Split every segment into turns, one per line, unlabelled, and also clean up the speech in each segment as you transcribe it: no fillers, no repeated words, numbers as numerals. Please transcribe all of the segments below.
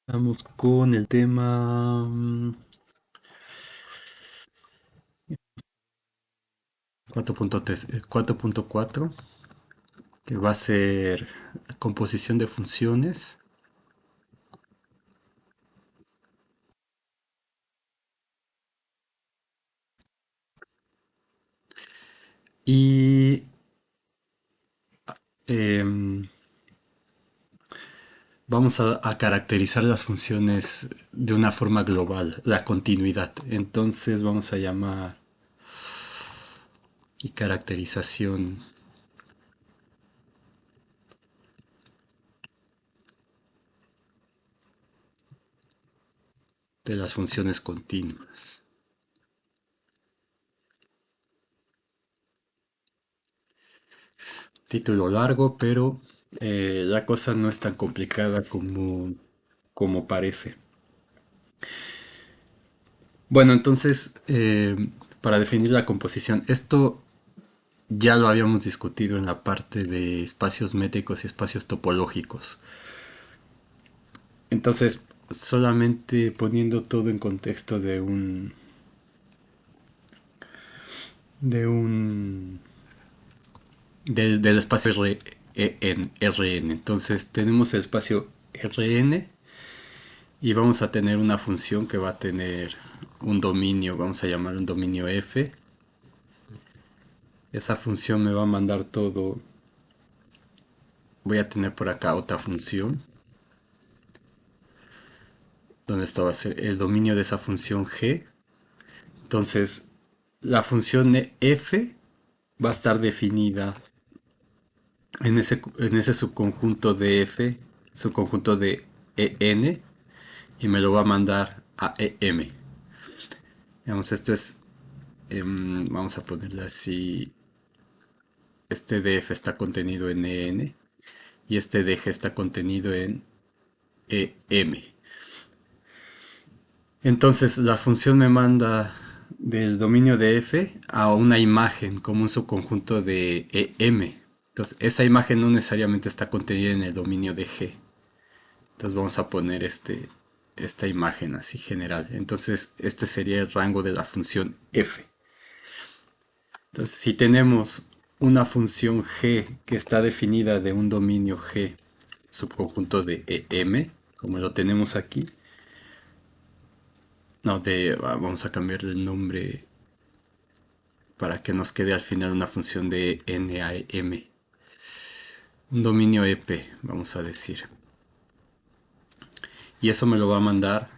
Vamos con el tema 4.3, 4.4, que va a ser composición de funciones. Y em, vamos a caracterizar las funciones de una forma global, la continuidad. Entonces vamos a llamar y caracterización de las funciones continuas. Título largo, pero la cosa no es tan complicada como parece. Bueno, entonces, para definir la composición, esto ya lo habíamos discutido en la parte de espacios métricos y espacios topológicos. Entonces, solamente poniendo todo en contexto de un del espacio Rn. Entonces, tenemos el espacio Rn y vamos a tener una función que va a tener un dominio, vamos a llamar un dominio f. Esa función me va a mandar todo. Voy a tener por acá otra función, donde esto va a ser el dominio de esa función g. Entonces, la función f va a estar definida en ese subconjunto de f, subconjunto de en, y me lo va a mandar a em. Digamos, esto es, vamos a ponerle así, este df está contenido en en y este dg está contenido en em. Entonces la función me manda del dominio de f a una imagen como un subconjunto de em. Entonces esa imagen no necesariamente está contenida en el dominio de g. Entonces vamos a poner esta imagen así general. Entonces este sería el rango de la función f. Entonces si tenemos una función g que está definida de un dominio g subconjunto de em, como lo tenemos aquí, no, vamos a cambiarle el nombre para que nos quede al final una función de NAM. Un dominio EP, vamos a decir. Y eso me lo va a mandar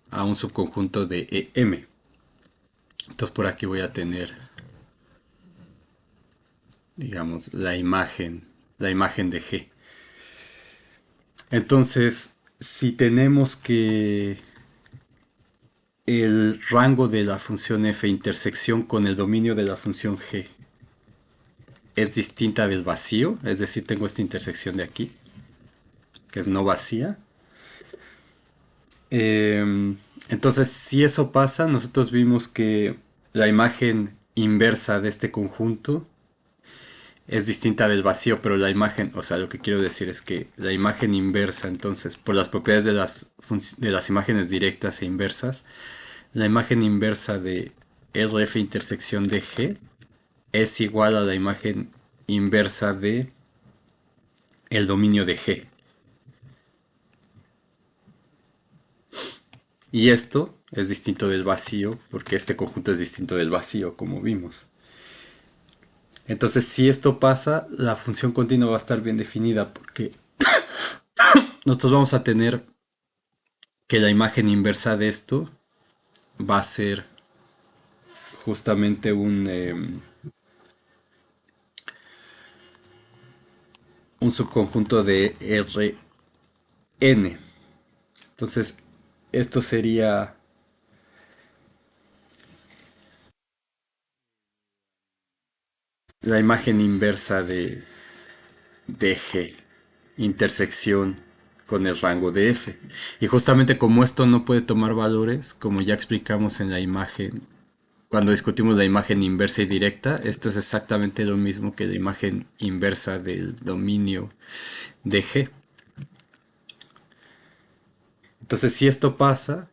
a un subconjunto de EM. Entonces por aquí voy a tener, digamos, la imagen de G. Entonces, si tenemos que el rango de la función f intersección con el dominio de la función g es distinta del vacío, es decir, tengo esta intersección de aquí, que es no vacía. Entonces, si eso pasa, nosotros vimos que la imagen inversa de este conjunto es distinta del vacío, pero la imagen, o sea, lo que quiero decir es que la imagen inversa, entonces, por las propiedades de las imágenes directas e inversas, la imagen inversa de RF intersección de G es igual a la imagen inversa de el dominio de G. Y esto es distinto del vacío, porque este conjunto es distinto del vacío, como vimos. Entonces, si esto pasa, la función continua va a estar bien definida, porque nosotros vamos a tener que la imagen inversa de esto va a ser justamente un subconjunto de Rn. Entonces, esto sería la imagen inversa de G, intersección con el rango de F. Y justamente como esto no puede tomar valores, como ya explicamos en la imagen, cuando discutimos la imagen inversa y directa, esto es exactamente lo mismo que la imagen inversa del dominio de G. Entonces, si esto pasa,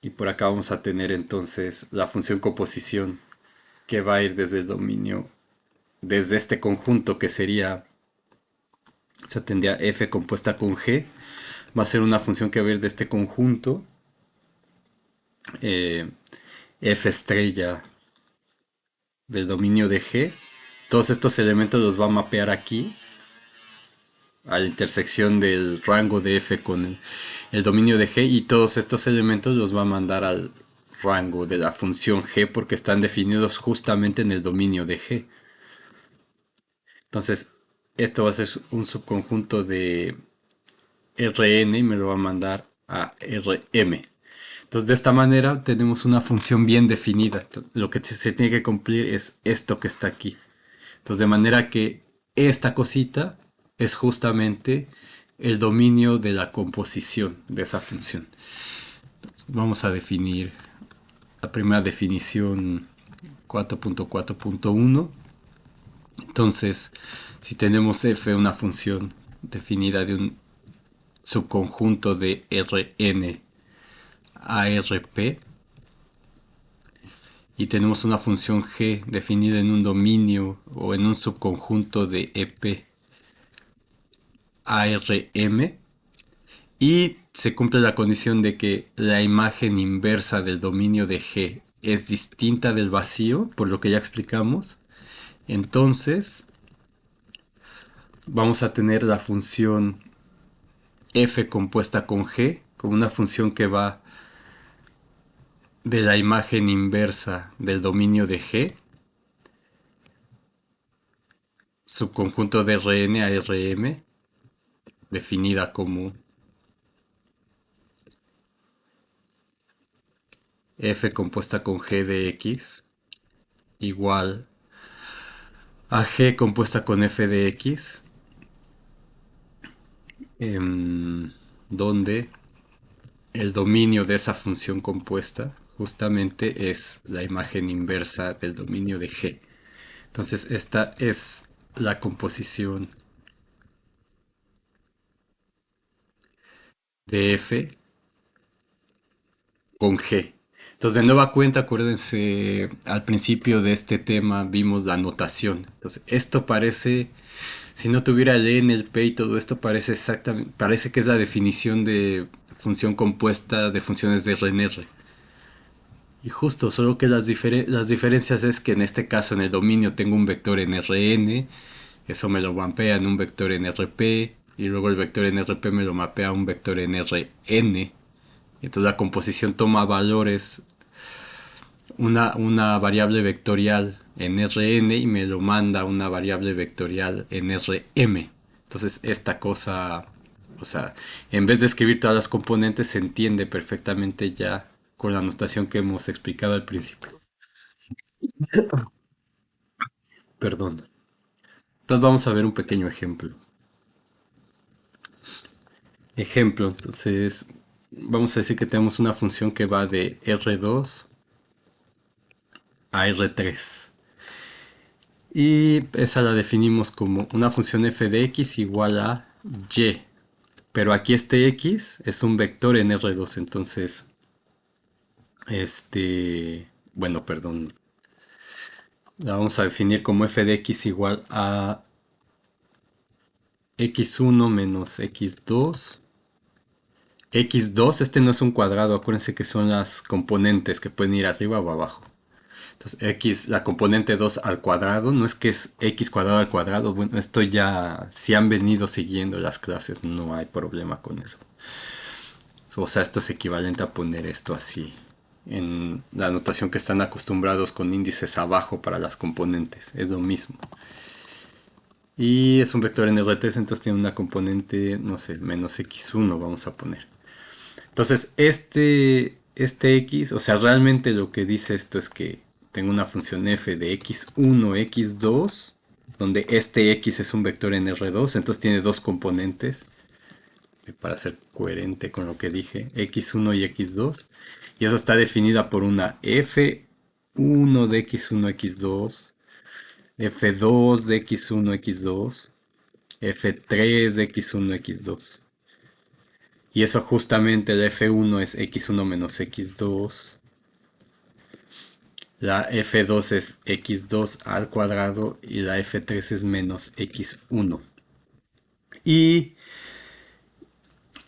y por acá vamos a tener entonces la función composición que va a ir desde el dominio, desde este conjunto que sería, se tendría f compuesta con g, va a ser una función que va a ir de este conjunto, eh, f estrella del dominio de g. Todos estos elementos los va a mapear aquí, a la intersección del rango de f con el dominio de g, y todos estos elementos los va a mandar al rango de la función g porque están definidos justamente en el dominio de g. Entonces, esto va a ser un subconjunto de Rn y me lo va a mandar a Rm. Entonces, de esta manera tenemos una función bien definida. Entonces, lo que se tiene que cumplir es esto que está aquí. Entonces, de manera que esta cosita es justamente el dominio de la composición de esa función. Entonces, vamos a definir la primera definición 4.4.1. Entonces, si tenemos f, una función definida de un subconjunto de Rn a Rp, y tenemos una función g definida en un dominio o en un subconjunto de Ep a Rm, y se cumple la condición de que la imagen inversa del dominio de g es distinta del vacío, por lo que ya explicamos, entonces vamos a tener la función f compuesta con g como una función que va de la imagen inversa del dominio de g, subconjunto de Rn a Rm, definida como f compuesta con g de x igual a g compuesta con f de x, donde el dominio de esa función compuesta justamente es la imagen inversa del dominio de g. Entonces esta es la composición de f con g. Entonces, de nueva cuenta, acuérdense, al principio de este tema vimos la notación. Entonces, esto parece, si no tuviera el e en el p y todo esto, parece exactamente, parece que es la definición de función compuesta de funciones de R en R. Y justo, solo que las diferencias es que en este caso en el dominio tengo un vector en Rn, eso me lo mapea en un vector en Rp, y luego el vector en Rp me lo mapea a un vector en Rn. Entonces la composición toma valores, una variable vectorial en Rn y me lo manda una variable vectorial en Rm. Entonces esta cosa, o sea, en vez de escribir todas las componentes, se entiende perfectamente ya con la notación que hemos explicado al principio. Perdón. Entonces vamos a ver un pequeño ejemplo. Ejemplo, entonces vamos a decir que tenemos una función que va de R2 a R3. Y esa la definimos como una función f de x igual a y. Pero aquí este x es un vector en R2, entonces, bueno, perdón, la vamos a definir como f de x igual a x1 menos x2. X2, este no es un cuadrado, acuérdense que son las componentes que pueden ir arriba o abajo. Entonces, x, la componente 2 al cuadrado, no es que es x cuadrado al cuadrado, bueno, esto ya, si han venido siguiendo las clases, no hay problema con eso. O sea, esto es equivalente a poner esto así, en la notación que están acostumbrados con índices abajo para las componentes, es lo mismo. Y es un vector en R3, entonces tiene una componente, no sé, menos x1 vamos a poner. Entonces, este x, o sea, realmente lo que dice esto es que tengo una función f de x1, x2, donde este x es un vector en R2, entonces tiene dos componentes, para ser coherente con lo que dije, x1 y x2, y eso está definida por una f1 de x1, x2, f2 de x1, x2, f3 de x1, x2. Y eso justamente la F1 es x1 menos x2. La F2 es x2 al cuadrado y la F3 es menos x1. Y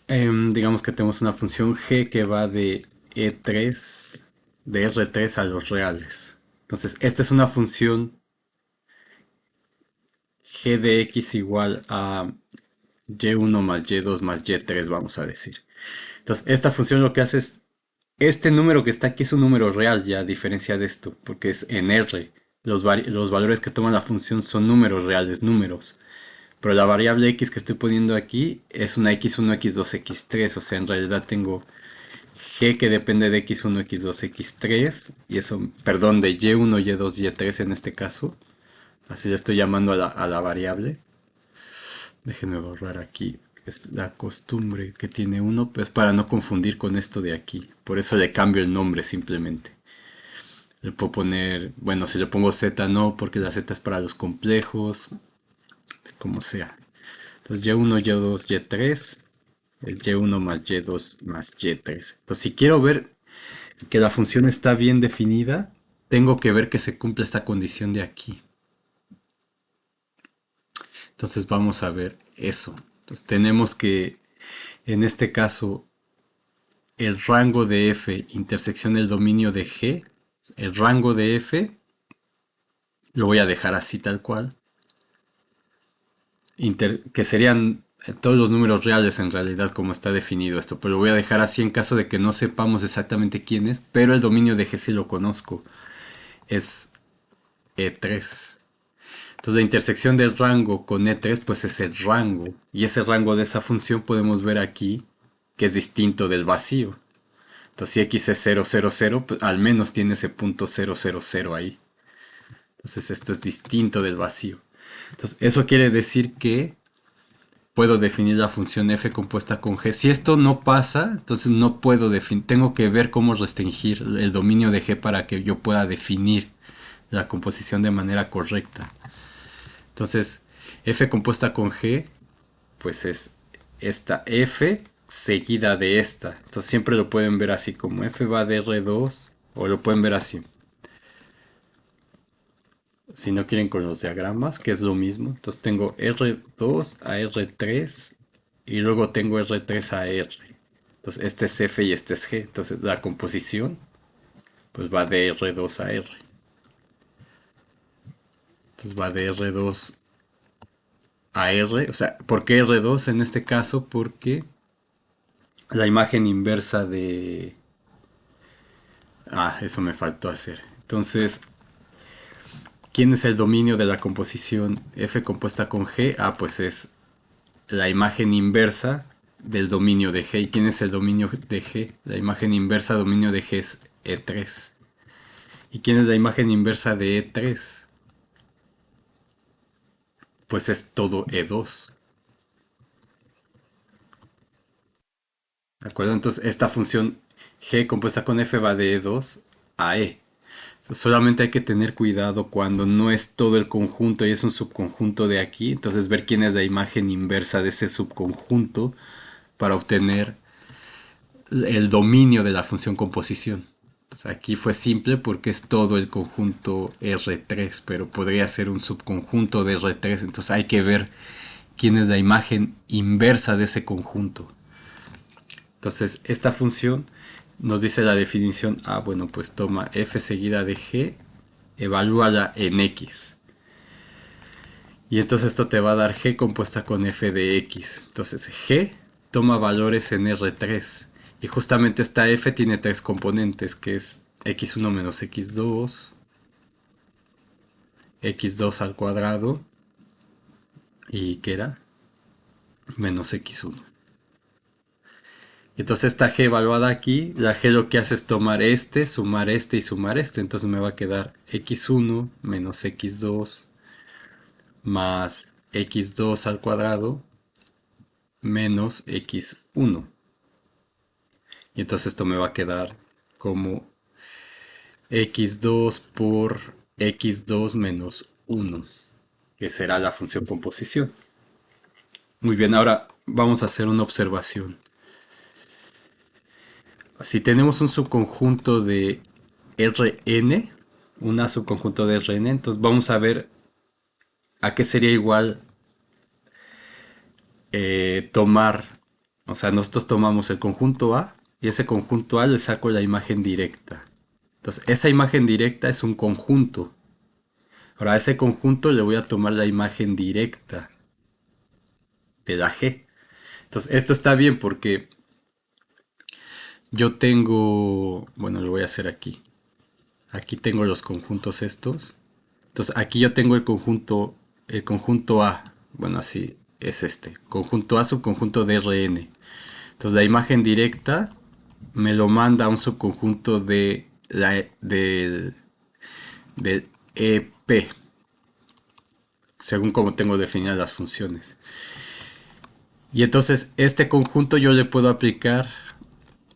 digamos que tenemos una función g que va de E3, de R3 a los reales. Entonces, esta es una función g de x igual a y1 más y2 más y3, vamos a decir. Entonces, esta función lo que hace es, este número que está aquí es un número real, ya a diferencia de esto, porque es en R. Los valores que toma la función son números reales, números. Pero la variable x que estoy poniendo aquí es una x1, x2, x3. O sea, en realidad tengo g que depende de x1, x2, x3. Y eso, perdón, de y1, y2, y3 en este caso. Así le estoy llamando a la variable. Déjenme borrar aquí. Es la costumbre que tiene uno, pues para no confundir con esto de aquí. Por eso le cambio el nombre simplemente. Le puedo poner, bueno, si le pongo z no, porque la z es para los complejos, como sea. Entonces y1, y2, y3, el y1 más y2 más y3. Entonces si quiero ver que la función está bien definida, tengo que ver que se cumple esta condición de aquí. Entonces vamos a ver eso. Entonces tenemos que, en este caso, el rango de f intersección el dominio de g, el rango de f, lo voy a dejar así tal cual, que serían todos los números reales en realidad como está definido esto, pero lo voy a dejar así en caso de que no sepamos exactamente quién es, pero el dominio de G sí lo conozco, es E3. Entonces la intersección del rango con E3 pues es el rango, y ese rango de esa función podemos ver aquí que es distinto del vacío. Entonces si X es 0, 0, 0, pues al menos tiene ese punto 0, 0, 0 ahí. Entonces esto es distinto del vacío. Entonces eso quiere decir que puedo definir la función f compuesta con g. Si esto no pasa, entonces no puedo definir, tengo que ver cómo restringir el dominio de g para que yo pueda definir la composición de manera correcta. Entonces, f compuesta con g, pues es esta f seguida de esta. Entonces siempre lo pueden ver así como f va de R2 o lo pueden ver así. Si no quieren con los diagramas, que es lo mismo. Entonces tengo R2 a R3 y luego tengo R3 a R. Entonces este es F y este es G. Entonces la composición pues va de R2 a R. Entonces va de R2 a R. O sea, ¿por qué R2 en este caso? Porque la imagen inversa de... Ah, eso me faltó hacer. Entonces, ¿quién es el dominio de la composición F compuesta con G? Ah, pues es la imagen inversa del dominio de G. ¿Y quién es el dominio de G? La imagen inversa dominio de G es E3. ¿Y quién es la imagen inversa de E3? Pues es todo E2. ¿De acuerdo? Entonces esta función G compuesta con F va de E2 a E. Solamente hay que tener cuidado cuando no es todo el conjunto y es un subconjunto de aquí. Entonces ver quién es la imagen inversa de ese subconjunto para obtener el dominio de la función composición. Entonces aquí fue simple porque es todo el conjunto R3, pero podría ser un subconjunto de R3. Entonces hay que ver quién es la imagen inversa de ese conjunto. Entonces esta función nos dice la definición, bueno, pues toma f seguida de g, evalúala en x. Y entonces esto te va a dar g compuesta con f de x. Entonces g toma valores en R3. Y justamente esta f tiene tres componentes, que es x1 menos x2, x2 al cuadrado, y ¿qué era? Menos x1. Entonces esta g evaluada aquí, la g lo que hace es tomar sumar este y sumar este. Entonces me va a quedar x1 menos x2 más x2 al cuadrado menos x1. Y entonces esto me va a quedar como x2 por x2 menos 1, que será la función composición. Muy bien, ahora vamos a hacer una observación. Si tenemos un subconjunto de Rn, una subconjunto de Rn, entonces vamos a ver a qué sería igual tomar, o sea, nosotros tomamos el conjunto A y ese conjunto A le saco la imagen directa. Entonces, esa imagen directa es un conjunto. Ahora, a ese conjunto le voy a tomar la imagen directa de la G. Entonces, esto está bien porque yo tengo, bueno, lo voy a hacer aquí. Aquí tengo los conjuntos estos. Entonces, aquí yo tengo el conjunto A. Bueno, así es este. Conjunto A, subconjunto de Rn. Entonces, la imagen directa me lo manda a un subconjunto del EP, según como tengo definidas las funciones. Y entonces este conjunto yo le puedo aplicar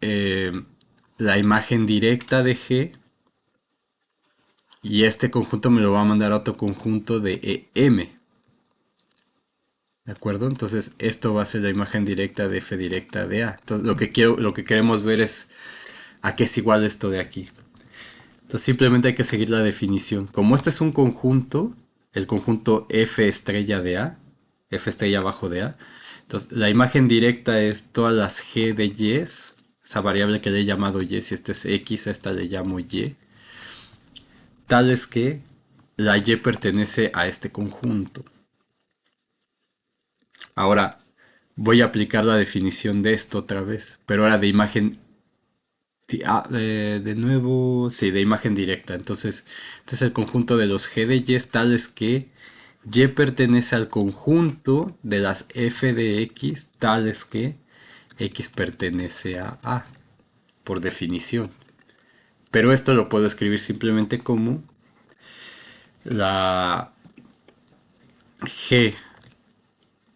eh, la imagen directa de G y este conjunto me lo va a mandar a otro conjunto de EM. ¿De acuerdo? Entonces esto va a ser la imagen directa de F directa de A. Entonces lo que queremos ver es a qué es igual esto de aquí. Entonces simplemente hay que seguir la definición. Como este es un conjunto, el conjunto F estrella de A, F estrella abajo de A, entonces la imagen directa es todas las G de Y, esa variable que le he llamado Y, si este es X, a esta le llamo Y, tales que la Y pertenece a este conjunto. Ahora voy a aplicar la definición de esto otra vez, pero ahora de imagen de nuevo, sí, de imagen directa. Entonces, este es el conjunto de los G de Y tales que Y pertenece al conjunto de las F de X tales que X pertenece a A, por definición. Pero esto lo puedo escribir simplemente como la G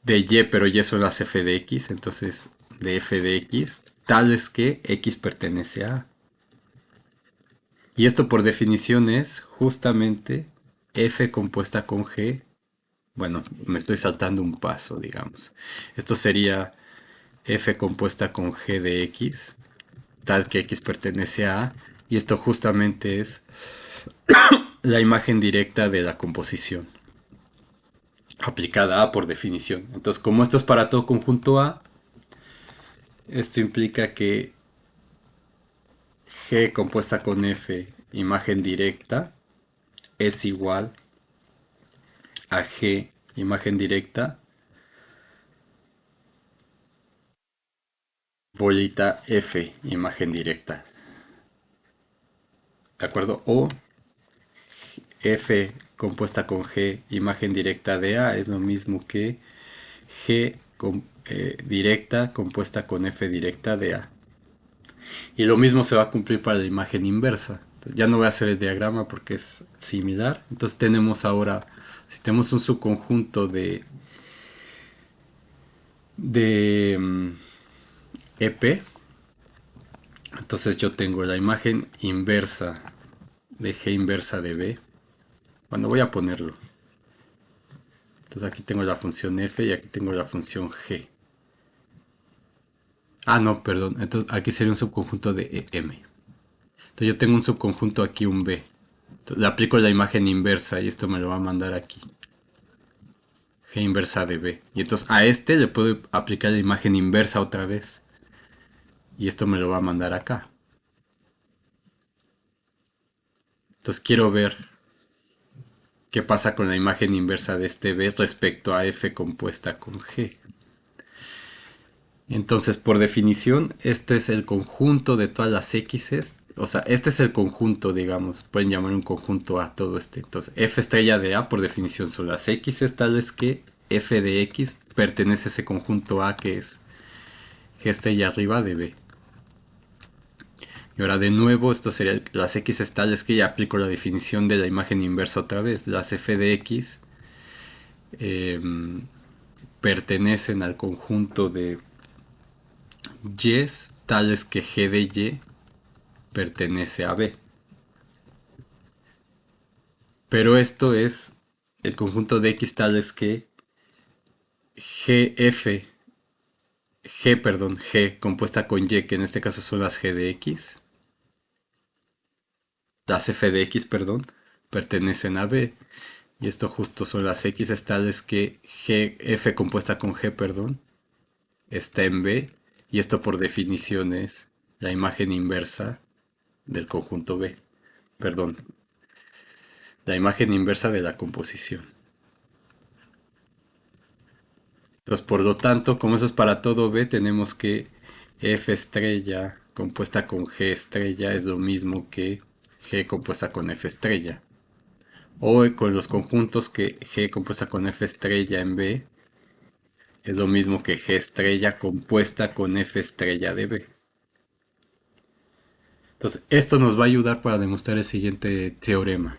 de Y, pero Y son las F de X, entonces de F de X tales que X pertenece a A. Y esto por definición es justamente F compuesta con G. Bueno, me estoy saltando un paso, digamos. Esto sería F compuesta con G de X, tal que X pertenece a A. Y esto justamente es la imagen directa de la composición, aplicada a por definición. Entonces, como esto es para todo conjunto A, esto implica que G compuesta con F, imagen directa, es igual a G, imagen directa, bolita F, imagen directa. ¿De acuerdo? O F compuesta con G, imagen directa de A, es lo mismo que G directa compuesta con F directa de A. Y lo mismo se va a cumplir para la imagen inversa. Entonces, ya no voy a hacer el diagrama porque es similar. Entonces tenemos ahora, si tenemos un subconjunto de EP, entonces yo tengo la imagen inversa de G inversa de B. Bueno, voy a ponerlo. Entonces aquí tengo la función f y aquí tengo la función g. Ah, no, perdón. Entonces aquí sería un subconjunto de m. Entonces yo tengo un subconjunto aquí, un b. Entonces, le aplico la imagen inversa y esto me lo va a mandar aquí. G inversa de b. Y entonces a este le puedo aplicar la imagen inversa otra vez. Y esto me lo va a mandar acá. Entonces quiero ver qué pasa con la imagen inversa de este b respecto a f compuesta con g. Entonces, por definición, este es el conjunto de todas las x's. O sea, este es el conjunto, digamos. Pueden llamar un conjunto a todo este. Entonces, f estrella de A, por definición, son las x's tales que f de x pertenece a ese conjunto A que es g estrella arriba de B. Y ahora de nuevo, esto sería las x tales que ya aplico la definición de la imagen inversa otra vez. Las f de x eh, pertenecen al conjunto de y tales que g de y pertenece a B. Pero esto es el conjunto de X tales que GF, G compuesta con Y, que en este caso son las G de X, las F de X, perdón, pertenecen a B. Y esto justo son las X tales que F compuesta con G, perdón, está en B. Y esto por definición es la imagen inversa del conjunto B. Perdón, la imagen inversa de la composición. Entonces, por lo tanto, como eso es para todo B, tenemos que F estrella compuesta con G estrella es lo mismo que G compuesta con F estrella. O con los conjuntos que G compuesta con F estrella en B es lo mismo que G estrella compuesta con F estrella de B. Entonces, esto nos va a ayudar para demostrar el siguiente teorema.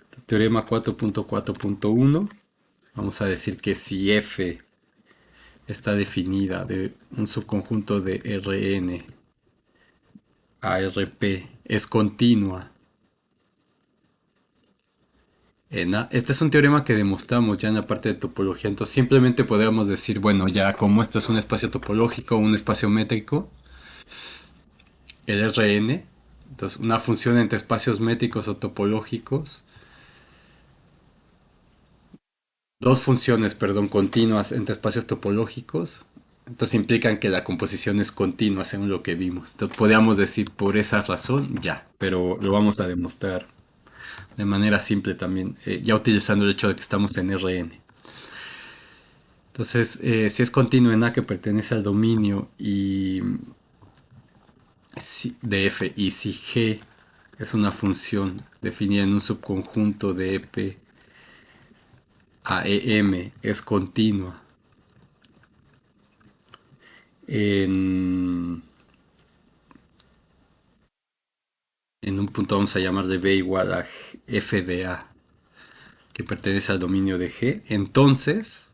Entonces, teorema 4.4.1. Vamos a decir que si F está definida de un subconjunto de Rn a Rp es continua en A. Este es un teorema que demostramos ya en la parte de topología. Entonces simplemente podríamos decir, bueno, ya como esto es un espacio topológico o un espacio métrico, el Rn, entonces una función entre espacios métricos o topológicos, dos funciones, perdón, continuas entre espacios topológicos, entonces implican que la composición es continua según lo que vimos. Entonces podríamos decir por esa razón ya, pero lo vamos a demostrar de manera simple también, ya utilizando el hecho de que estamos en Rn. Entonces, si es continuo en A que pertenece al dominio y de F y si G es una función definida en un subconjunto de EP a EM es continua en, en un punto vamos a llamarle B igual a F de A que pertenece al dominio de G, entonces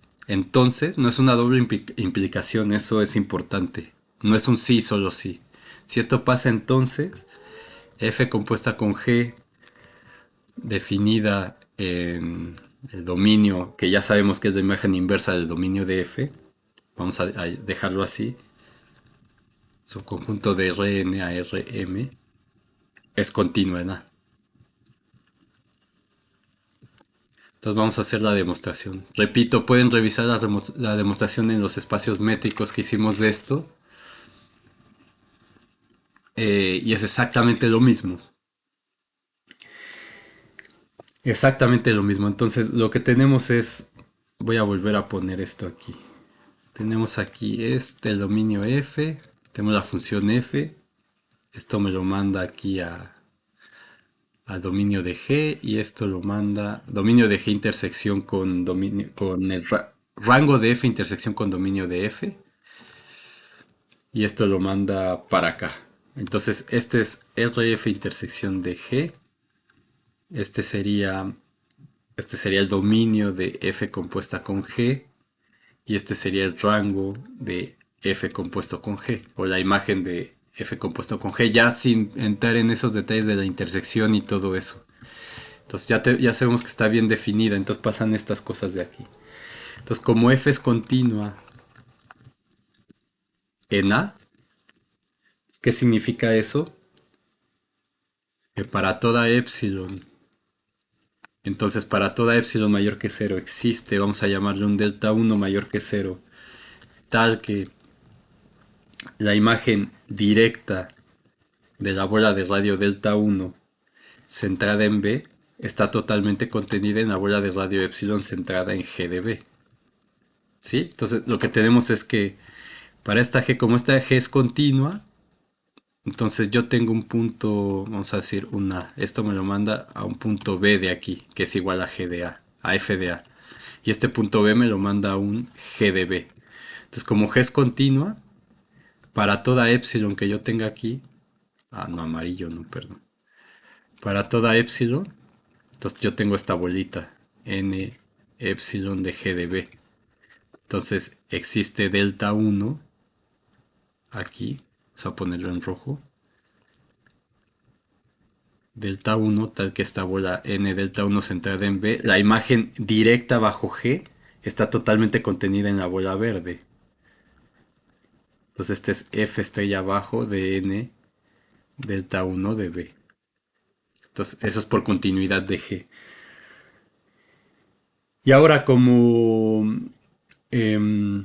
no es una doble implicación, eso es importante. No es un sí, solo sí. Si esto pasa entonces, F compuesta con G, definida en el dominio, que ya sabemos que es la imagen inversa del dominio de F, vamos a dejarlo así, subconjunto de Rn a Rm, es continua en A. Entonces vamos a hacer la demostración. Repito, pueden revisar la demostración en los espacios métricos que hicimos de esto. Y es exactamente lo mismo. Exactamente lo mismo. Entonces lo que tenemos es... Voy a volver a poner esto aquí. Tenemos aquí el dominio f. Tenemos la función f. Esto me lo manda aquí al dominio de G. Y esto lo manda... Dominio de G intersección con, con el rango de f intersección con dominio de f. Y esto lo manda para acá. Entonces este es RF intersección de G. Este sería el dominio de F compuesta con G. Y este sería el rango de F compuesto con G. O la imagen de F compuesto con G. Ya sin entrar en esos detalles de la intersección y todo eso. Entonces ya sabemos que está bien definida. Entonces pasan estas cosas de aquí. Entonces como F es continua en A. ¿Qué significa eso? Que para toda epsilon, entonces para toda epsilon mayor que 0 existe, vamos a llamarle un delta 1 mayor que 0, tal que la imagen directa de la bola de radio delta 1 centrada en B está totalmente contenida en la bola de radio epsilon centrada en G de B. ¿Sí? Entonces lo que tenemos es que para esta G, como esta G es continua, entonces yo tengo un punto, vamos a decir una, esto me lo manda a un punto B de aquí, que es igual a G de A, a F de A. Y este punto B me lo manda a un G de B. Entonces como G es continua, para toda epsilon que yo tenga aquí, no, amarillo, no, perdón. Para toda epsilon, entonces yo tengo esta bolita, N epsilon de G de B. Entonces existe delta 1 aquí, vamos a ponerlo en rojo. Delta 1, tal que esta bola N delta 1 centrada en B, la imagen directa bajo G está totalmente contenida en la bola verde. Entonces este es F estrella abajo de N delta uno de B. Entonces eso es por continuidad de G. Y ahora em,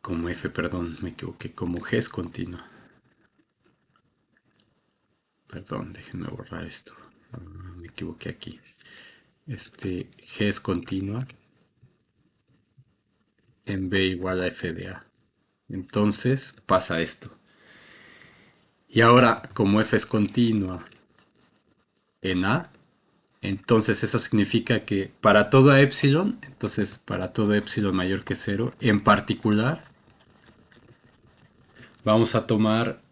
como F, perdón, me equivoqué, como G es continua. Perdón, déjenme borrar esto. Me equivoqué aquí. G es continua en B igual a F de A. Entonces pasa esto. Y ahora, como F es continua en A, entonces eso significa que para toda epsilon, entonces para todo epsilon mayor que cero, en particular, vamos a tomar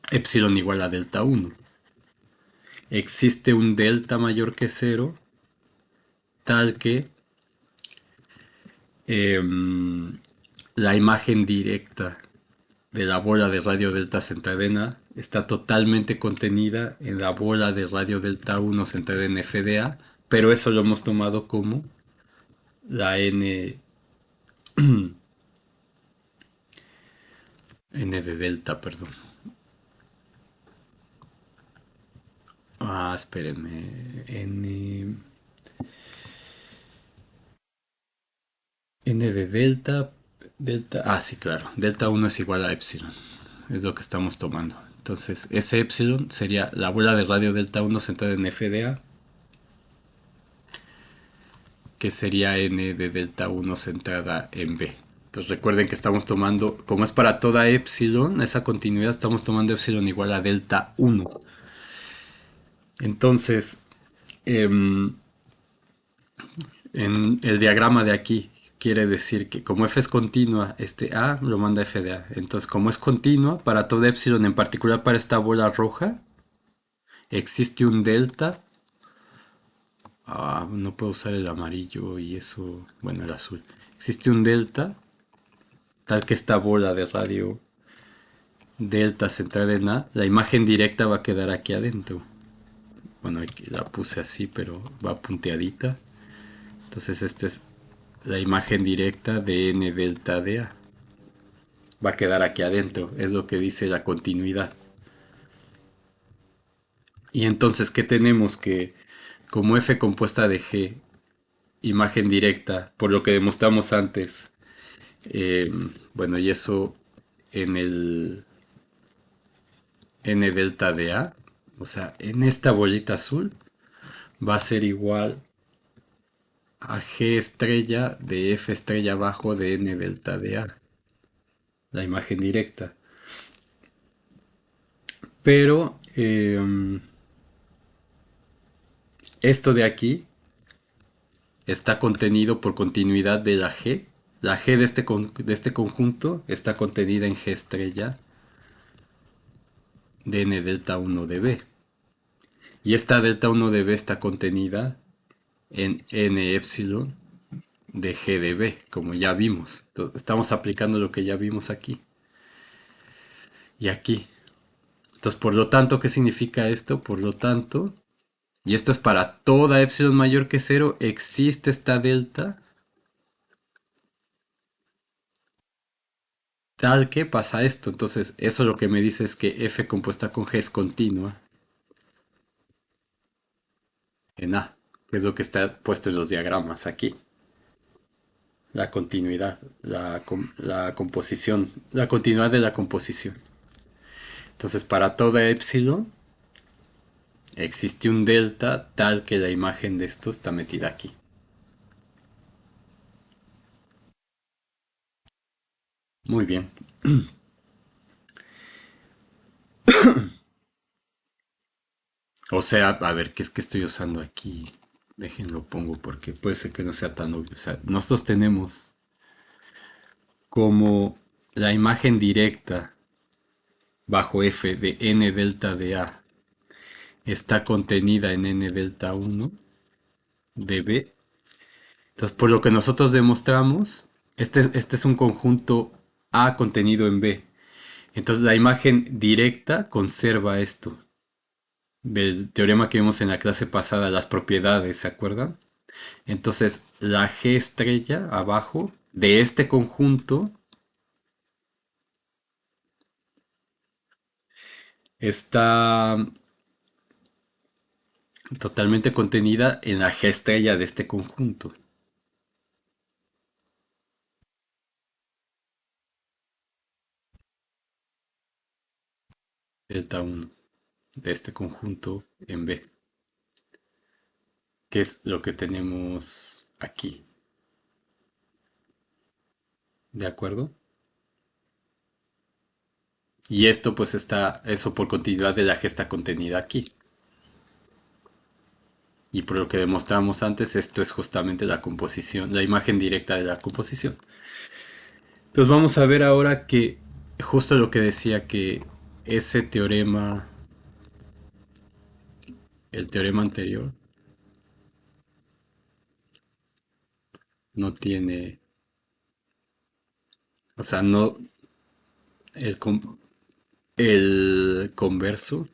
epsilon igual a delta uno. Existe un delta mayor que cero, tal que la imagen directa de la bola de radio delta centrada en A está totalmente contenida en la bola de radio delta 1 centrada en FDA, pero eso lo hemos tomado como la N de delta, perdón. Espérenme. N de delta, delta. Sí, claro. Delta uno es igual a epsilon. Es lo que estamos tomando. Entonces, ese epsilon sería la bola de radio delta uno centrada en FDA, que sería N de delta uno centrada en B. Entonces recuerden que estamos tomando, como es para toda epsilon, esa continuidad, estamos tomando epsilon igual a delta uno. Entonces, em, en el diagrama de aquí quiere decir que como f es continua, este A lo manda f de A. Entonces, como es continua, para toda epsilon, en particular para esta bola roja, existe un delta. No puedo usar el amarillo y eso, bueno, el azul. Existe un delta, tal que esta bola de radio delta centrada en A, la imagen directa va a quedar aquí adentro. Bueno, aquí la puse así, pero va punteadita. Entonces, esta es la imagen directa de N delta de A. Va a quedar aquí adentro, es lo que dice la continuidad. Y entonces, ¿qué tenemos? Que como F compuesta de G, imagen directa, por lo que demostramos antes, bueno, y eso en el N delta de A, o sea, en esta bolita azul, va a ser igual a G estrella de F estrella abajo de N delta de A, la imagen directa. Pero esto de aquí está contenido por continuidad de la G. La G de este conjunto está contenida en G estrella de N delta 1 de B. Y esta delta 1 de B está contenida en N epsilon de G de B, como ya vimos. Estamos aplicando lo que ya vimos aquí y aquí. Entonces, por lo tanto, ¿qué significa esto? Por lo tanto, y esto es para toda epsilon mayor que cero, existe esta delta tal que pasa esto. Entonces, eso lo que me dice es que F compuesta con G es continua en A, que es lo que está puesto en los diagramas aquí. La continuidad, la composición, la continuidad de la composición. Entonces, para toda epsilon existe un delta tal que la imagen de esto está metida aquí. Muy bien. O sea, a ver, ¿qué es que estoy usando aquí? Déjenlo pongo porque puede ser que no sea tan obvio. O sea, nosotros tenemos como la imagen directa bajo F de N delta de A está contenida en N delta 1 de B. Entonces, por lo que nosotros demostramos, este es un conjunto A contenido en B. Entonces, la imagen directa conserva esto del teorema que vimos en la clase pasada, las propiedades, ¿se acuerdan? Entonces, la G estrella abajo de este conjunto está totalmente contenida en la G estrella de este conjunto, delta uno de este conjunto en B, que es lo que tenemos aquí. ¿De acuerdo? Y esto pues está, eso por continuidad de la G está contenida aquí. Y por lo que demostramos antes, esto es justamente la composición, la imagen directa de la composición. Entonces vamos a ver ahora que justo lo que decía que ese teorema, el teorema anterior, no tiene, o sea, no, el, el converso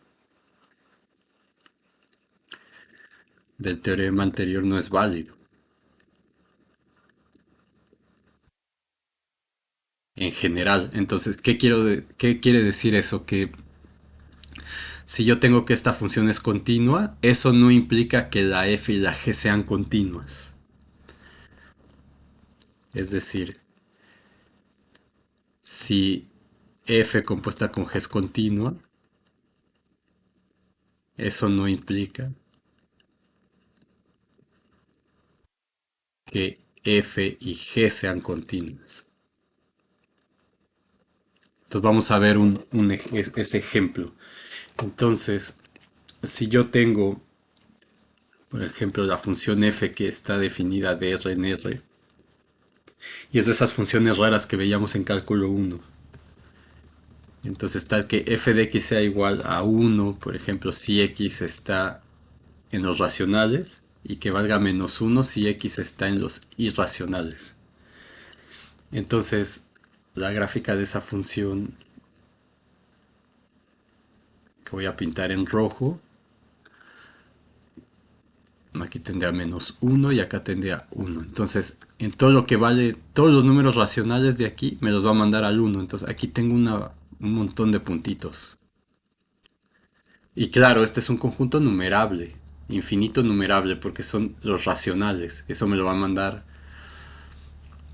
del teorema anterior no es válido en general. Entonces, ¿qué quiere decir eso? Que si yo tengo que esta función es continua, eso no implica que la f y la g sean continuas. Es decir, si f compuesta con g es continua, eso no implica que f y g sean continuas. Entonces vamos a ver ese ejemplo. Entonces, si yo tengo, por ejemplo, la función f que está definida de R en R, y es de esas funciones raras que veíamos en cálculo uno. Entonces tal que f de x sea igual a uno, por ejemplo, si x está en los racionales, y que valga menos uno si x está en los irracionales. Entonces, la gráfica de esa función que voy a pintar en rojo, aquí tendría menos uno y acá tendría uno. Entonces, en todo lo que vale, todos los números racionales de aquí me los va a mandar al uno. Entonces, aquí tengo un montón de puntitos. Y claro, este es un conjunto numerable, infinito numerable, porque son los racionales. Eso me lo va a mandar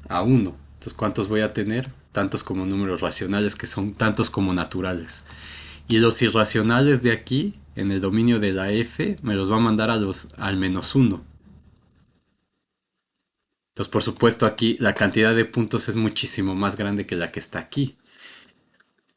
a uno. Entonces, ¿cuántos voy a tener? Tantos como números racionales, que son tantos como naturales. Y los irracionales de aquí, en el dominio de la f, me los va a mandar al menos uno. Entonces, por supuesto, aquí la cantidad de puntos es muchísimo más grande que la que está aquí.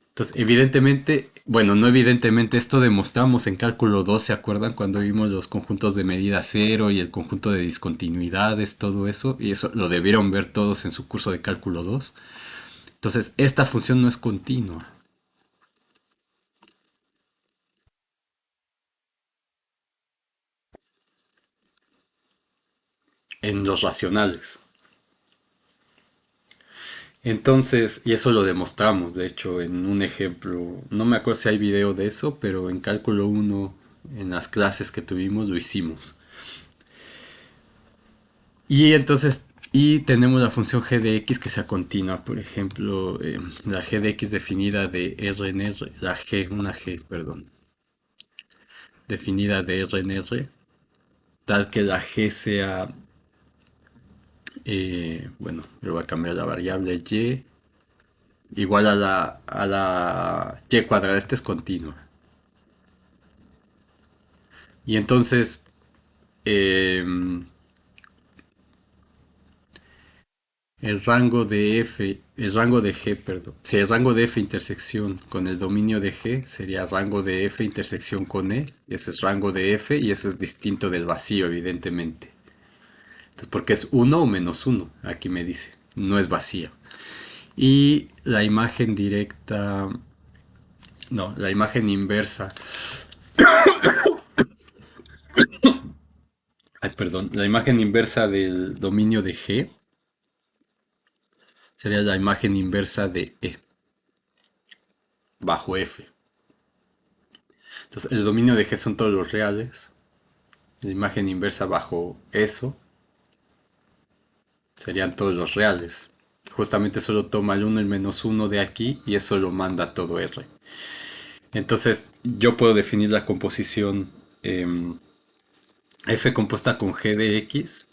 Entonces, evidentemente, bueno, no evidentemente, esto demostramos en cálculo 2, ¿se acuerdan? Cuando vimos los conjuntos de medida cero y el conjunto de discontinuidades, todo eso, y eso lo debieron ver todos en su curso de cálculo 2. Entonces, esta función no es continua en los racionales. Entonces, y eso lo demostramos, de hecho, en un ejemplo, no me acuerdo si hay video de eso, pero en cálculo uno en las clases que tuvimos, lo hicimos. Y entonces, y tenemos la función g de x que sea continua, por ejemplo, la g de x definida de r en r, una g, perdón, definida de r en r, tal que la g sea, bueno, le voy a cambiar la variable y, igual a la y cuadrada, esta es continua. Y entonces, eh, el rango de G, perdón. Si el rango de F intersección con el dominio de G sería rango de F intersección con E, y ese es rango de F y eso es distinto del vacío, evidentemente. Entonces, porque es uno o menos uno, aquí me dice, no es vacío. Y la imagen directa, no, la imagen inversa, ay, perdón, la imagen inversa del dominio de G sería la imagen inversa de E bajo F. Entonces, el dominio de G son todos los reales. La imagen inversa bajo eso serían todos los reales. Justamente solo toma el uno, el menos uno de aquí y eso lo manda a todo R. Entonces yo puedo definir la composición f compuesta con g de x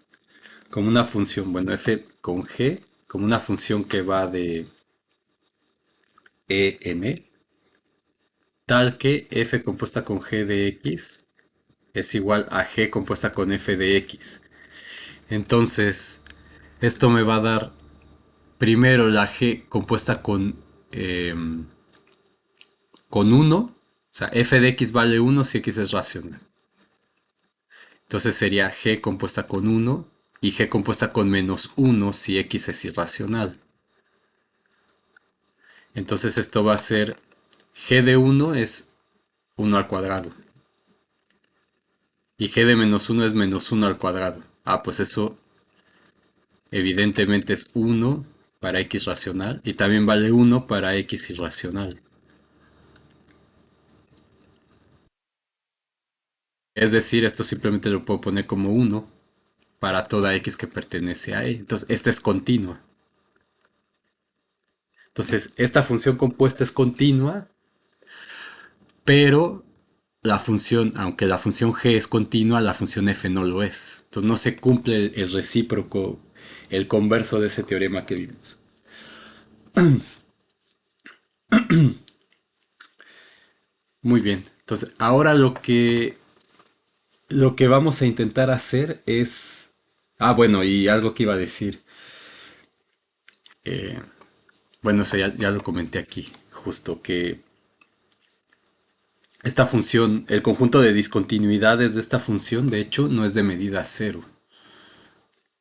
como una función, bueno, f con g como una función que va de en tal que f compuesta con g de x es igual a g compuesta con f de x. Entonces, esto me va a dar primero la g compuesta eh, con uno, o sea, f de x vale uno si x es racional. Entonces sería g compuesta con uno y g compuesta con menos uno si x es irracional. Entonces esto va a ser g de uno es uno al cuadrado. Y g de menos uno es menos uno al cuadrado. Ah, pues eso evidentemente es uno para x racional y también vale uno para x irracional. Es decir, esto simplemente lo puedo poner como uno para toda x que pertenece a E. Entonces, esta es continua. Entonces, esta función compuesta es continua, pero la función, aunque la función g es continua, la función f no lo es. Entonces, no se cumple el recíproco, el converso de ese teorema que vimos. Muy bien. Entonces, ahora lo que vamos a intentar hacer es... Ah, bueno, y algo que iba a decir. eh, bueno, eso ya lo comenté aquí, justo que esta función, el conjunto de discontinuidades de esta función, de hecho, no es de medida cero.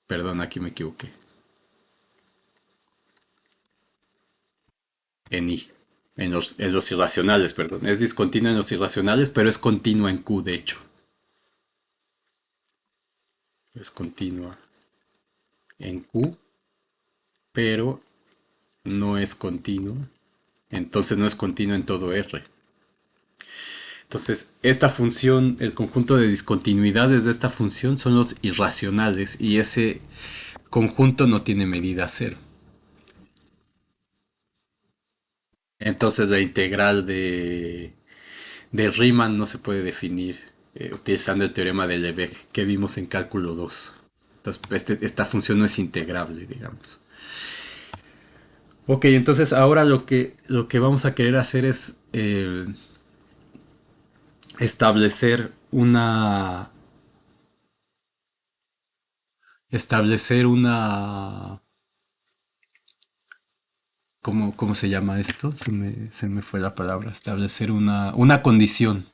Perdón, aquí me equivoqué. En I. En los irracionales, perdón. Es discontinua en los irracionales, pero es continua en Q, de hecho. Es continua en Q, pero no es continua. Entonces no es continua en todo R. Entonces, esta función, el conjunto de discontinuidades de esta función son los irracionales y ese conjunto no tiene medida cero. Entonces, la integral de Riemann no se puede definir utilizando el teorema de Lebesgue que vimos en cálculo 2. Entonces, esta función no es integrable, digamos. Ok, entonces ahora lo que vamos a querer hacer es establecer una. ¿Cómo se llama esto? Se me fue la palabra. Establecer una condición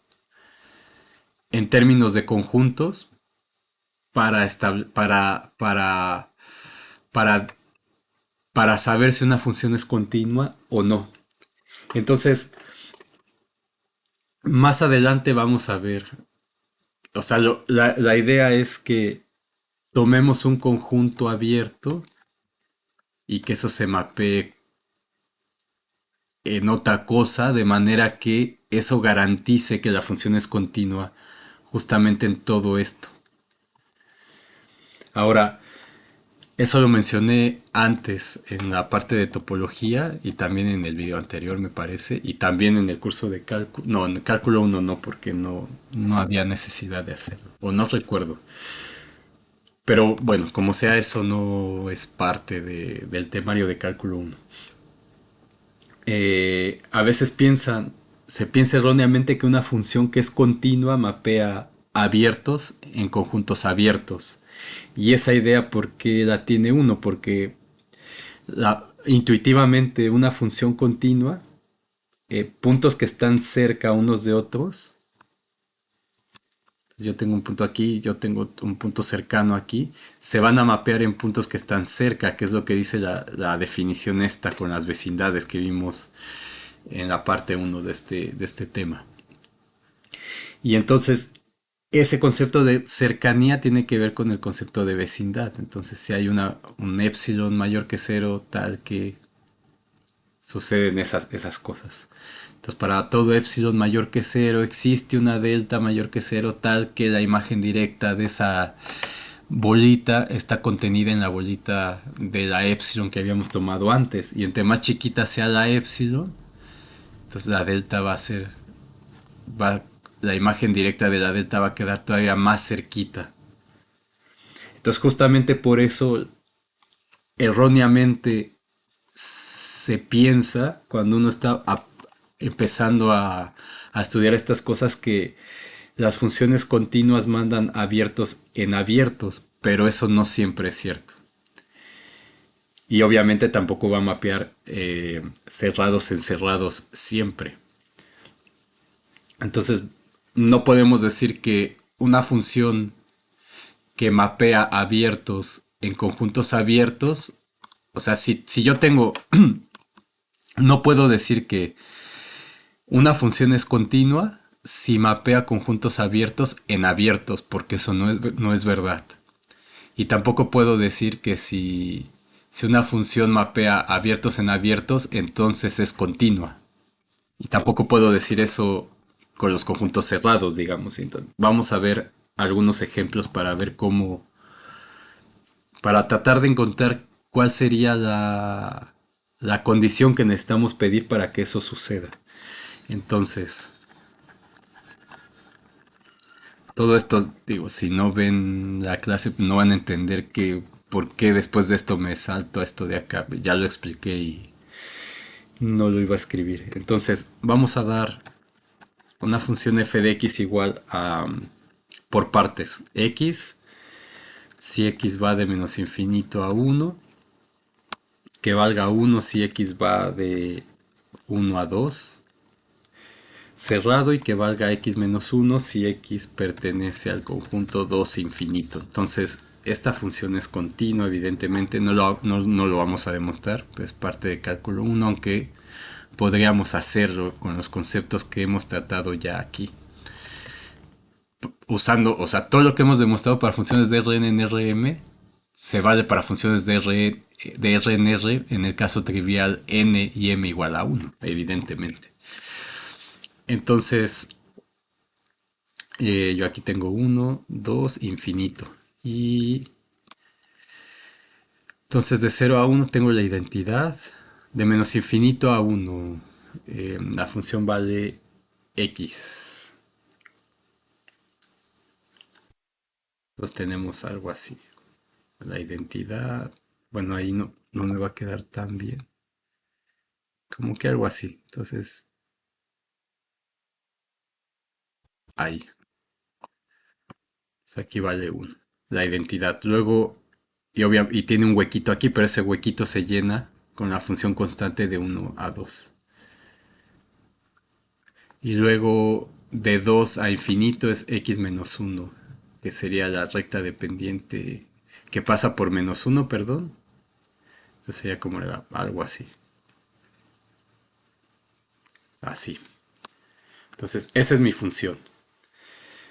en términos de conjuntos para, para, para saber si una función es continua o no. Entonces, más adelante vamos a ver, o sea, la idea es que tomemos un conjunto abierto y que eso se mapee en otra cosa de manera que eso garantice que la función es continua justamente en todo esto. Ahora, eso lo mencioné antes en la parte de topología y también en el video anterior me parece y también en el curso de cálculo, no, en el cálculo uno no porque no había necesidad de hacerlo o no recuerdo. Pero bueno, como sea eso no es parte del temario de cálculo uno. A veces se piensa erróneamente que una función que es continua mapea abiertos en conjuntos abiertos. Y esa idea, ¿por qué la tiene uno? Porque intuitivamente una función continua, puntos que están cerca unos de otros, yo tengo un punto aquí, yo tengo un punto cercano aquí, se van a mapear en puntos que están cerca, que es lo que dice la definición esta con las vecindades que vimos en la parte uno de este tema. Y entonces ese concepto de cercanía tiene que ver con el concepto de vecindad. Entonces si hay un epsilon mayor que cero, tal que suceden esas cosas. Entonces para todo epsilon mayor que cero existe una delta mayor que cero tal que la imagen directa bolita está contenida en la bolita de la epsilon que habíamos tomado antes. Y entre más chiquita sea la epsilon, entonces la delta va a ser, va, la imagen directa de la delta va a quedar todavía más cerquita. Entonces justamente por eso erróneamente se piensa cuando uno está empezando a estudiar estas cosas que las funciones continuas mandan abiertos en abiertos, pero eso no siempre es cierto. Y obviamente tampoco va a mapear cerrados en cerrados siempre. Entonces no podemos decir que una función que mapea abiertos en conjuntos abiertos, o sea, si yo tengo, no puedo decir que una función es continua si mapea conjuntos abiertos en abiertos, porque eso no es verdad. Y tampoco puedo decir que si una función mapea abiertos en abiertos, entonces es continua. Y tampoco puedo decir eso con los conjuntos cerrados, digamos. Entonces, vamos a ver algunos ejemplos para ver cómo, para tratar de encontrar cuál sería la condición que necesitamos pedir para que eso suceda. Entonces, todo esto, digo, si no ven la clase, no van a entender que por qué después de esto me salto a esto de acá. Ya lo expliqué y no lo iba a escribir. Entonces, vamos a dar una función f de x igual a por partes. X, si x va de menos infinito a uno, que valga uno si x va de uno a 2, cerrado, y que valga x menos uno si x pertenece al conjunto 2 infinito. Entonces, esta función es continua, evidentemente, no lo vamos a demostrar, es parte de cálculo uno, aunque podríamos hacerlo con los conceptos que hemos tratado ya aquí. Usando, o sea, todo lo que hemos demostrado para funciones de Rn en Rm se vale para funciones de R en R en el caso trivial n y m igual a uno, evidentemente. Entonces, yo aquí tengo uno, 2, infinito. Y entonces de cero a uno tengo la identidad. De menos infinito a uno la función vale x. Entonces tenemos algo así. La identidad. Bueno, ahí no me va a quedar tan bien. Como que algo así. Entonces, ahí. Entonces aquí vale uno. La identidad. Luego, y tiene un huequito aquí, pero ese huequito se llena con la función constante de uno a 2. Y luego de 2 a infinito es x menos uno, que sería la recta dependiente que pasa por menos uno, perdón. Entonces sería como algo así. Así. Entonces, esa es mi función.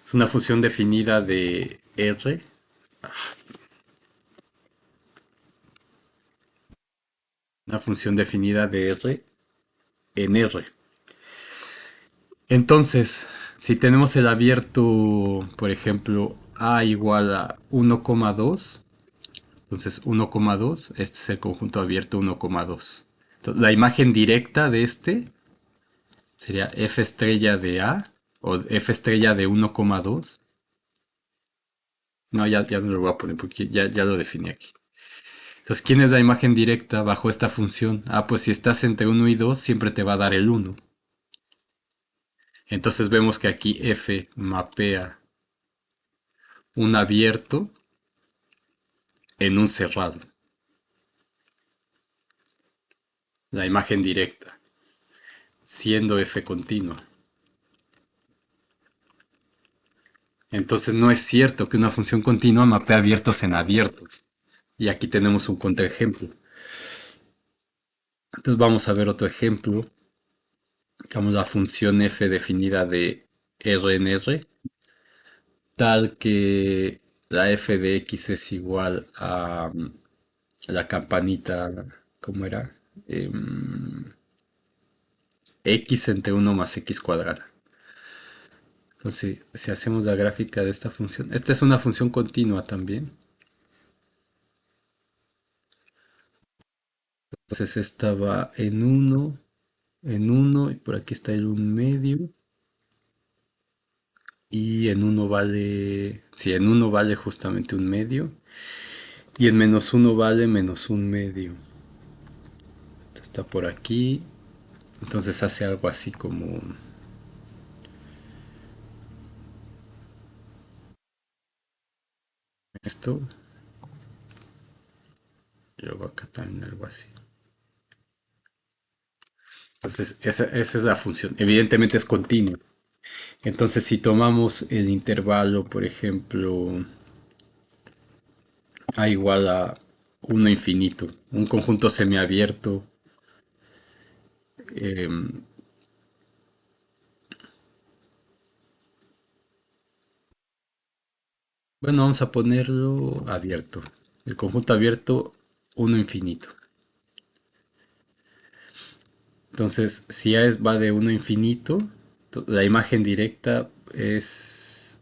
Es una función definida de R. Una función definida de R en R. Entonces, si tenemos el abierto, por ejemplo, A igual a 1,2, entonces 1,2, este es el conjunto abierto 1,2. Entonces, la imagen directa de este sería F estrella de A o F estrella de 1,2. No, ya no lo voy a poner porque ya lo definí aquí. Entonces, ¿quién es la imagen directa bajo esta función? Ah, pues si estás entre uno y 2 siempre te va a dar el uno. Entonces vemos que aquí F mapea un abierto en un cerrado. La imagen directa, siendo F continua. Entonces no es cierto que una función continua mapea abiertos en abiertos. Y aquí tenemos un contraejemplo. Entonces vamos a ver otro ejemplo. Digamos la función f definida de R en R, tal que la f de x es igual a la campanita, ¿cómo era? X entre uno más x cuadrada. Entonces, si hacemos la gráfica de esta función, esta es una función continua también. Entonces esta va en uno y por aquí está el un medio. Y en uno vale, sí, en uno vale justamente un medio. Y en menos uno vale menos un medio. Entonces está por aquí. Entonces hace algo así como esto. Y luego acá también algo así. Entonces esa es la función. Evidentemente es continuo. Entonces si tomamos el intervalo, por ejemplo, a igual a uno infinito, un conjunto semiabierto, eh, bueno, vamos a ponerlo abierto. El conjunto abierto, uno infinito. Entonces, si va de uno infinito, la imagen directa es...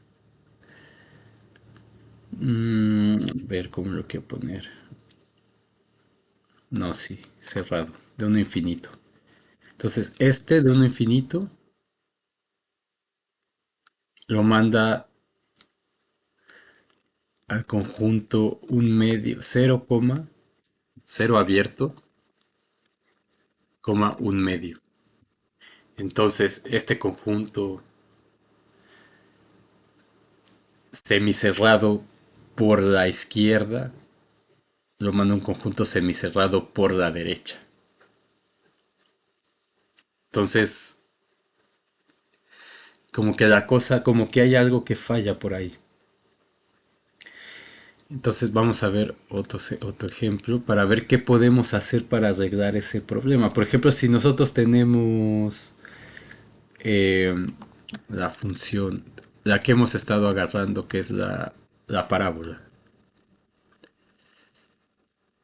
a ver cómo lo quiero poner. No, sí, cerrado, de uno infinito. Entonces, este de uno infinito lo manda al conjunto un medio, cero abierto, un medio. Entonces, este conjunto semicerrado por la izquierda lo manda un conjunto semicerrado por la derecha. Entonces, como que la cosa, como que hay algo que falla por ahí. Entonces vamos a ver otro ejemplo para ver qué podemos hacer para arreglar ese problema. Por ejemplo, si nosotros tenemos eh, la función, la que hemos estado agarrando, que es la parábola,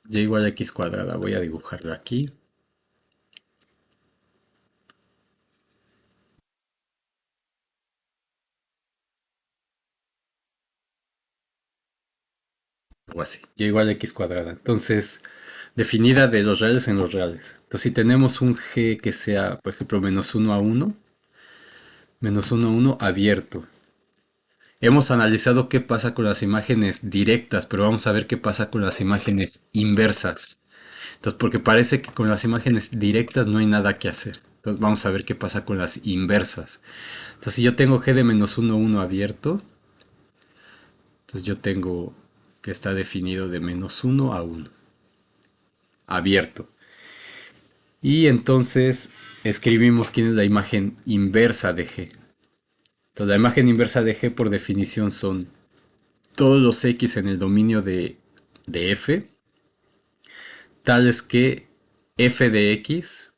y igual a x cuadrada, voy a dibujarla aquí, o así, y igual a x cuadrada. Entonces, definida de los reales en los reales. Entonces, si tenemos un g que sea, por ejemplo, menos uno a uno abierto. Hemos analizado qué pasa con las imágenes directas, pero vamos a ver qué pasa con las imágenes inversas. Entonces, porque parece que con las imágenes directas no hay nada que hacer. Entonces, vamos a ver qué pasa con las inversas. Entonces, si yo tengo g de menos uno a uno abierto, entonces yo tengo que está definido de menos uno a uno abierto. Y entonces escribimos quién es la imagen inversa de g. Entonces, la imagen inversa de g por definición son todos los x en el dominio de f, tales que f de x,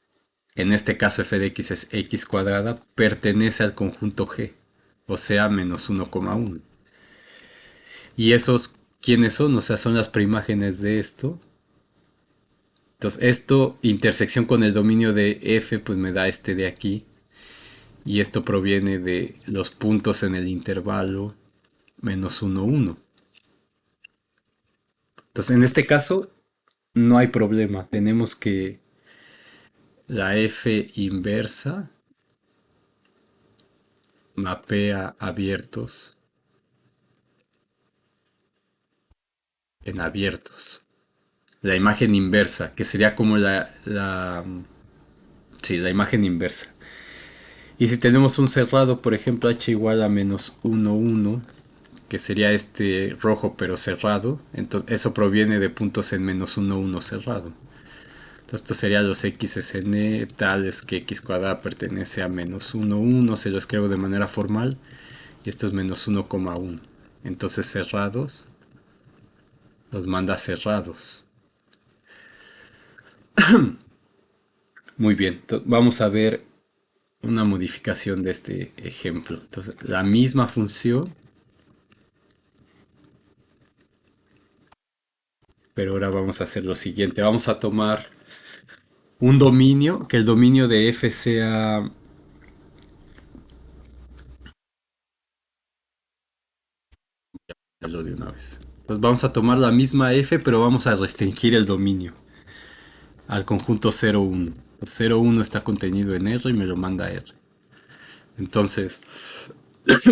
en este caso f de x es x cuadrada, pertenece al conjunto g, o sea, menos 1,1. ¿Y esos quiénes son? O sea, son las preimágenes de esto. Entonces, esto, intersección con el dominio de f, pues me da este de aquí. Y esto proviene de los puntos en el intervalo menos 1, 1. Entonces, en este caso, no hay problema. Tenemos que la f inversa mapea abiertos en abiertos. La imagen inversa, que sería como sí, la imagen inversa. Y si tenemos un cerrado, por ejemplo, h igual a menos 1, 1, que sería este rojo pero cerrado, entonces eso proviene de puntos en menos 1, 1 cerrado. Entonces esto sería los xsn tales que x cuadrada pertenece a menos 1, 1, se lo escribo de manera formal, y esto es menos 1,1. Entonces cerrados los manda cerrados. Muy bien, vamos a ver una modificación de este ejemplo. Entonces, la misma función, pero ahora vamos a hacer lo siguiente. Vamos a tomar un dominio, que el dominio de f sea... Lo de una vez. Pues vamos a tomar la misma f, pero vamos a restringir el dominio. al conjunto 0,1. 0,1 está contenido en R y me lo manda a R. Entonces,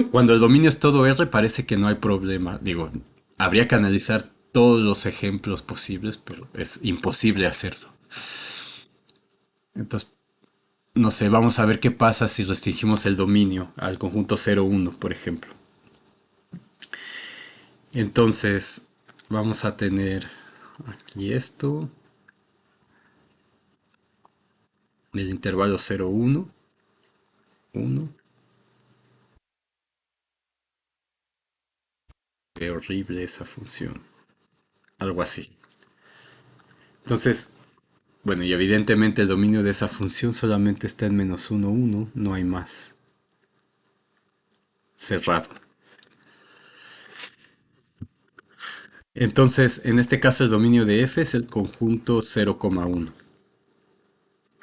cuando el dominio es todo R, parece que no hay problema. Digo, habría que analizar todos los ejemplos posibles, pero es imposible hacerlo. Entonces, no sé, vamos a ver qué pasa si restringimos el dominio al conjunto 0,1, por ejemplo. Entonces, vamos a tener aquí esto, el intervalo 0,1, 1. Qué horrible esa función. Algo así. Entonces, bueno, y evidentemente el dominio de esa función solamente está en -1, 1, no hay más. Cerrado. Entonces, en este caso el dominio de f es el conjunto 0,1.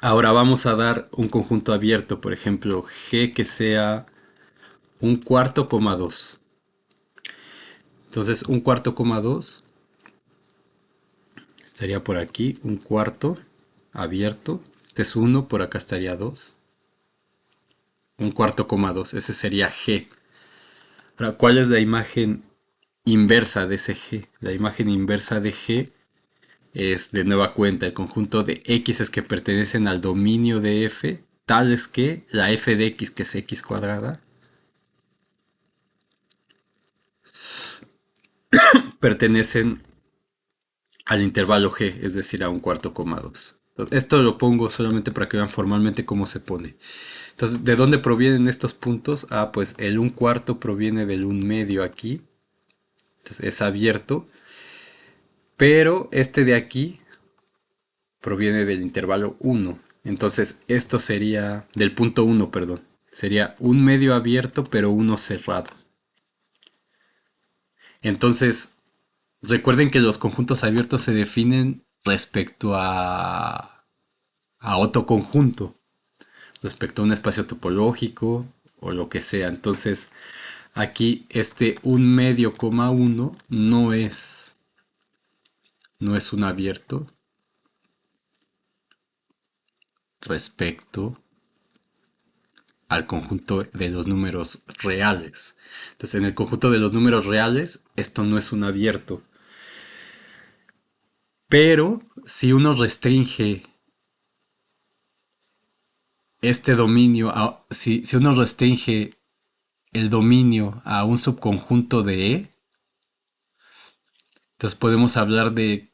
Ahora vamos a dar un conjunto abierto, por ejemplo, g que sea un cuarto, coma 2. Entonces, un cuarto, coma 2 estaría por aquí, un cuarto abierto. Este es 1, por acá estaría 2. Un cuarto, coma 2, ese sería g. Ahora, ¿cuál es la imagen inversa de ese g? La imagen inversa de g es de nueva cuenta el conjunto de x's que pertenecen al dominio de f, tales que la f de x, que es x cuadrada, pertenecen al intervalo g, es decir, a un cuarto, coma 2. Esto lo pongo solamente para que vean formalmente cómo se pone. Entonces, ¿de dónde provienen estos puntos? Ah, pues el un cuarto proviene del un medio aquí. Entonces es abierto. Pero este de aquí proviene del intervalo 1. Entonces esto sería del punto 1, perdón. Sería un medio abierto pero uno cerrado. Entonces recuerden que los conjuntos abiertos se definen respecto a otro conjunto, respecto a un espacio topológico o lo que sea. Entonces aquí este un medio coma 1 no es un abierto respecto al conjunto de los números reales. Entonces, en el conjunto de los números reales, esto no es un abierto. Pero si uno restringe este dominio, si uno restringe el dominio a un subconjunto de E, entonces podemos hablar de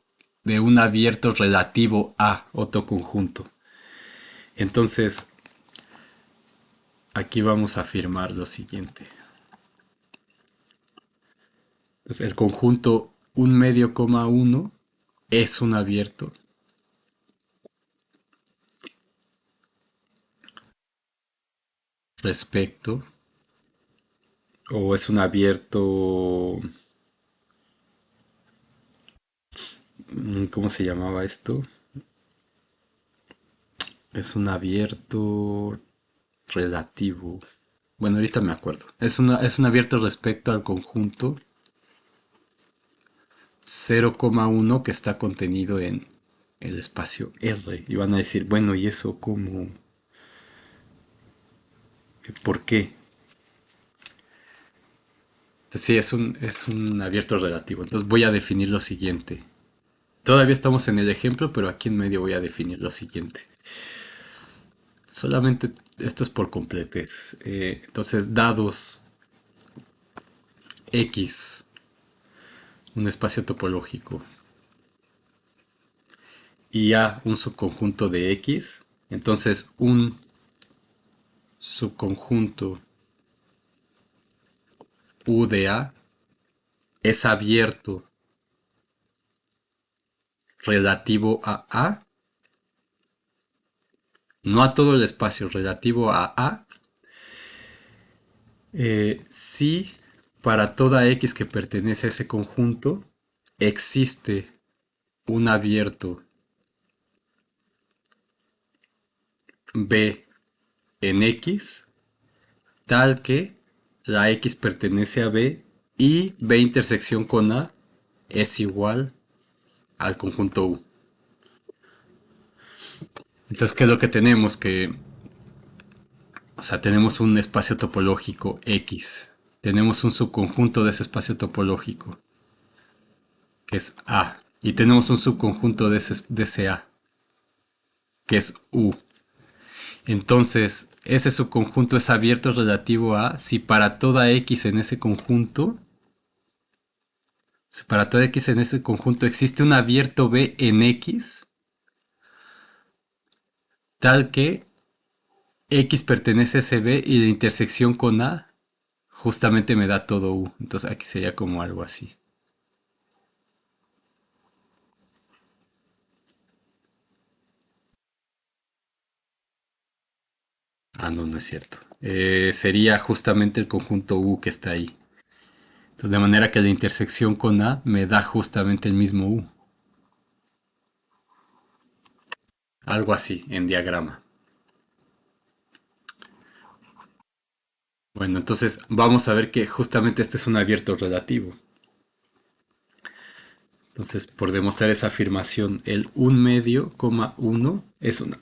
un abierto relativo a otro conjunto. Entonces, aquí vamos a afirmar lo siguiente. Entonces, el conjunto un medio coma 1 es un abierto respecto, o es un abierto, ¿cómo se llamaba esto? Es un abierto relativo. Bueno, ahorita me acuerdo. Es un abierto respecto al conjunto 0,1 que está contenido en el espacio R. Y van a decir, bueno, ¿y eso cómo? ¿Por qué? Entonces, sí, es un abierto relativo. Entonces voy a definir lo siguiente. Todavía estamos en el ejemplo, pero aquí en medio voy a definir lo siguiente. Solamente esto es por completes. Entonces, dados X, un espacio topológico, y A, un subconjunto de X, entonces un subconjunto U de A es abierto relativo a, no a todo el espacio, relativo a A, si para toda X que pertenece a ese conjunto existe un abierto B en X, tal que la X pertenece a B y B intersección con A es igual al conjunto U. Entonces, ¿qué es lo que tenemos? Que, o sea, tenemos un espacio topológico X. Tenemos un subconjunto de ese espacio topológico, que es A. Y tenemos un subconjunto de ese A, que es U. Entonces, ese subconjunto es abierto relativo a si para toda X en ese conjunto, si para toda X en ese conjunto existe un abierto B en X, tal que X pertenece a ese B y la intersección con A justamente me da todo U. Entonces aquí sería como algo así. Ah, no, no es cierto. Sería justamente el conjunto U que está ahí. Entonces de manera que la intersección con A me da justamente el mismo U. Algo así, en diagrama. Bueno, entonces vamos a ver que justamente este es un abierto relativo. Entonces, por demostrar esa afirmación, el 1 medio, 1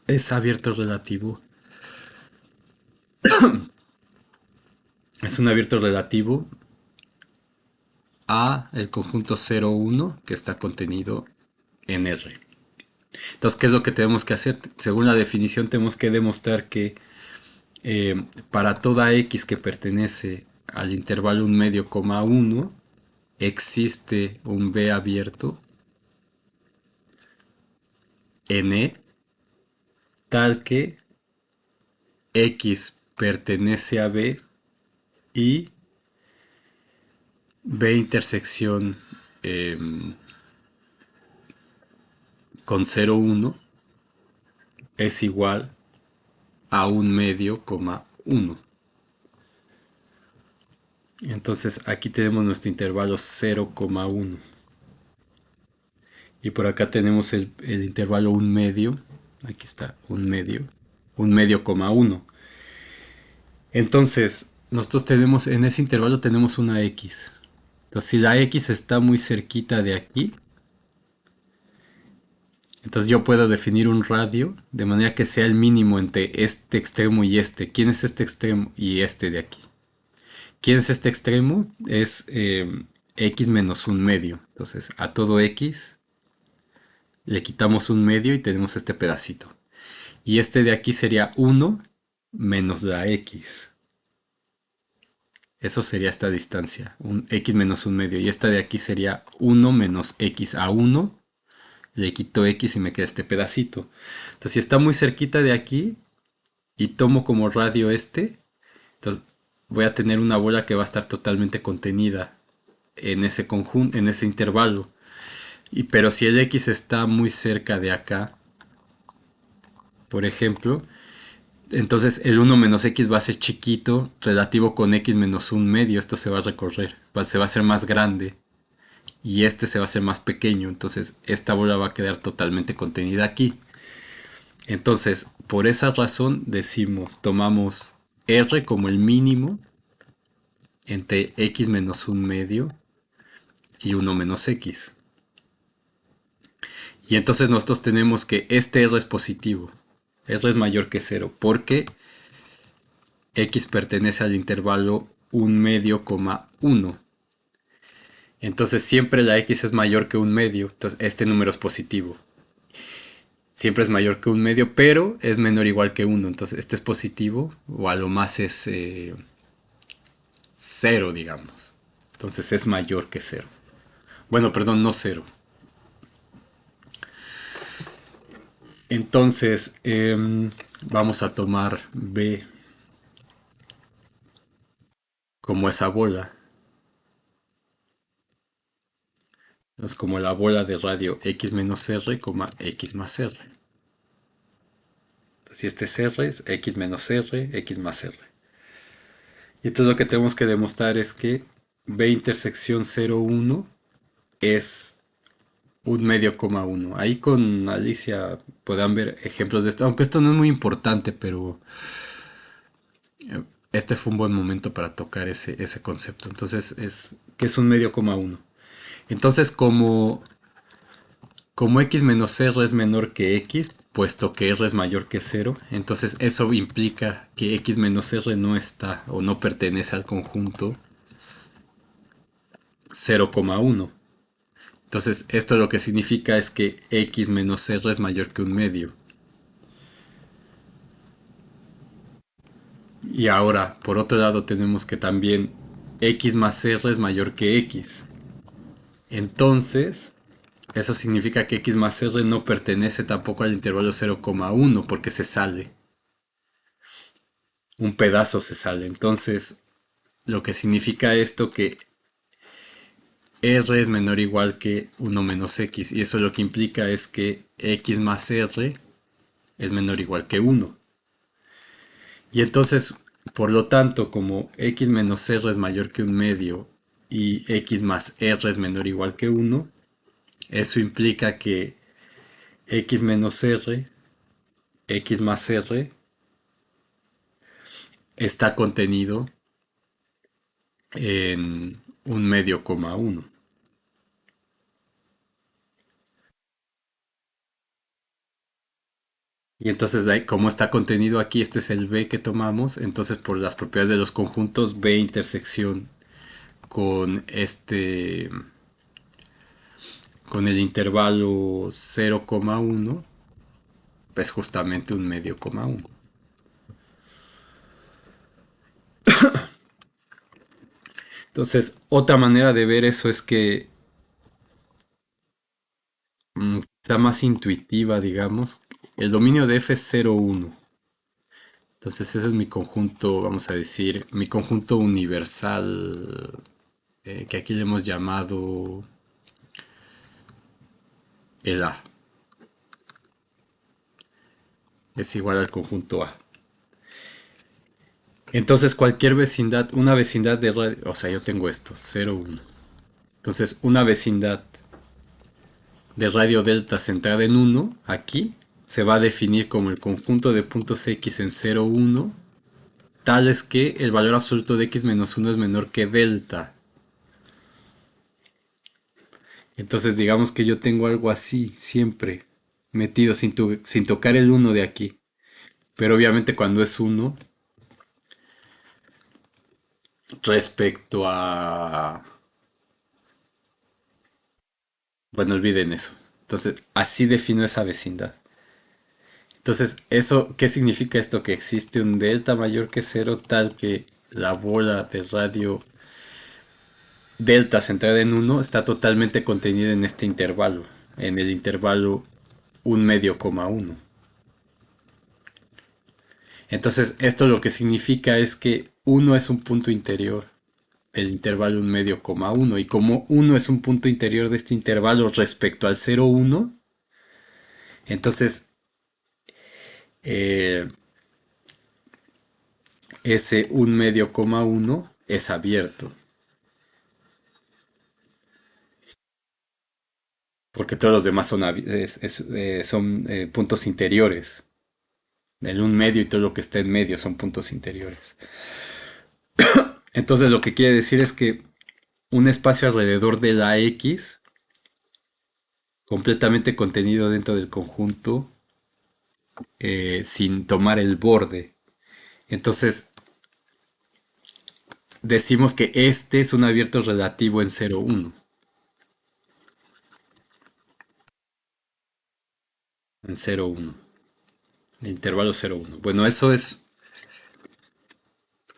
es abierto relativo. Es un abierto relativo a el conjunto 0, 1 que está contenido en R. Entonces, ¿qué es lo que tenemos que hacer? Según la definición, tenemos que demostrar que para toda X que pertenece al intervalo 1 medio, 1 existe un B abierto en E tal que X pertenece a B y B intersección eh, con 0, 1 es igual a 1 medio, 1. Entonces aquí tenemos nuestro intervalo 0, 1. Y por acá tenemos el intervalo 1 medio. Aquí está, 1 medio. 1 medio, 1. Entonces, nosotros tenemos, en ese intervalo tenemos una X. Entonces, si la X está muy cerquita de aquí, entonces yo puedo definir un radio de manera que sea el mínimo entre este extremo y este. ¿Quién es este extremo? Y este de aquí. ¿Quién es este extremo? Es X menos 1 medio. Entonces, a todo X le quitamos 1 medio y tenemos este pedacito. Y este de aquí sería 1 menos la X. Eso sería esta distancia, un X menos 1 medio. Y esta de aquí sería 1 menos X a 1. Le quito X y me queda este pedacito. Entonces, si está muy cerquita de aquí y tomo como radio este, entonces voy a tener una bola que va a estar totalmente contenida en ese conjunto, en ese intervalo. Pero si el X está muy cerca de acá, por ejemplo, entonces el 1 menos X va a ser chiquito relativo con X menos 1 medio. Esto se va a recorrer, se va a hacer más grande y este se va a hacer más pequeño. Entonces esta bola va a quedar totalmente contenida aquí. Entonces, por esa razón decimos, tomamos R como el mínimo entre X menos 1 medio y 1 menos X. Y entonces nosotros tenemos que este R es positivo. R es mayor que 0 porque X pertenece al intervalo 1 medio, 1. Entonces siempre la X es mayor que 1 medio. Entonces este número es positivo. Siempre es mayor que 1 medio, pero es menor o igual que 1. Entonces este es positivo o a lo más es 0, digamos. Entonces es mayor que 0. Bueno, perdón, no 0. Entonces vamos a tomar B como esa bola. Es como la bola de radio X menos R, X más R. Si este es R, es X menos R, X más R. Y entonces lo que tenemos que demostrar es que B intersección 0, 1 es 1 medio, 1. Ahí con Alicia podrán ver ejemplos de esto, aunque esto no es muy importante, pero este fue un buen momento para tocar ese concepto. Entonces es que es 1 medio, 1. Entonces como Como x menos r es menor que x, puesto que r es mayor que cero, entonces eso implica que x menos r no está o no pertenece al conjunto 0,1. Entonces esto lo que significa es que x menos r es mayor que un medio. Y ahora, por otro lado, tenemos que también x más r es mayor que x. Entonces, eso significa que x más r no pertenece tampoco al intervalo 0,1 porque se sale. Un pedazo se sale. Entonces, lo que significa esto que r es menor o igual que 1 menos x. Y eso lo que implica es que x más r es menor o igual que 1. Y entonces, por lo tanto, como x menos r es mayor que un medio y x más r es menor o igual que 1, eso implica que x menos r, x más r, está contenido en un medio coma uno. Y entonces, como está contenido aquí, este es el b que tomamos, entonces por las propiedades de los conjuntos, b intersección con con el intervalo 0,1, pues justamente un medio coma uno. Entonces, otra manera de ver eso es que está más intuitiva, digamos. El dominio de f es 0,1. Entonces, ese es mi conjunto, vamos a decir, mi conjunto universal, que aquí le hemos llamado el A. Es igual al conjunto A. Entonces, cualquier vecindad, una vecindad de radio, o sea, yo tengo esto, 0,1. Entonces, una vecindad de radio delta centrada en 1, aquí, se va a definir como el conjunto de puntos x en 0,1, tales que el valor absoluto de x menos 1 es menor que delta. Entonces, digamos que yo tengo algo así, siempre, metido sin tocar el 1 de aquí. Pero obviamente cuando es 1, respecto a... Bueno, olviden eso. Entonces, así defino esa vecindad. Entonces, eso, ¿qué significa esto? Que existe un delta mayor que cero tal que la bola de radio delta centrada en uno está totalmente contenida en este intervalo, en el intervalo un medio coma uno. Entonces, esto lo que significa es que uno es un punto interior del intervalo un medio coma uno, y como uno es un punto interior de este intervalo respecto al 0,1, entonces eh, ese un medio coma uno es abierto, porque todos los demás son puntos interiores. El un medio y todo lo que está en medio son puntos interiores. Entonces lo que quiere decir es que un espacio alrededor de la X, completamente contenido dentro del conjunto, sin tomar el borde. Entonces decimos que este es un abierto relativo en 0,1. En 0,1. El intervalo 0,1. Bueno, eso es...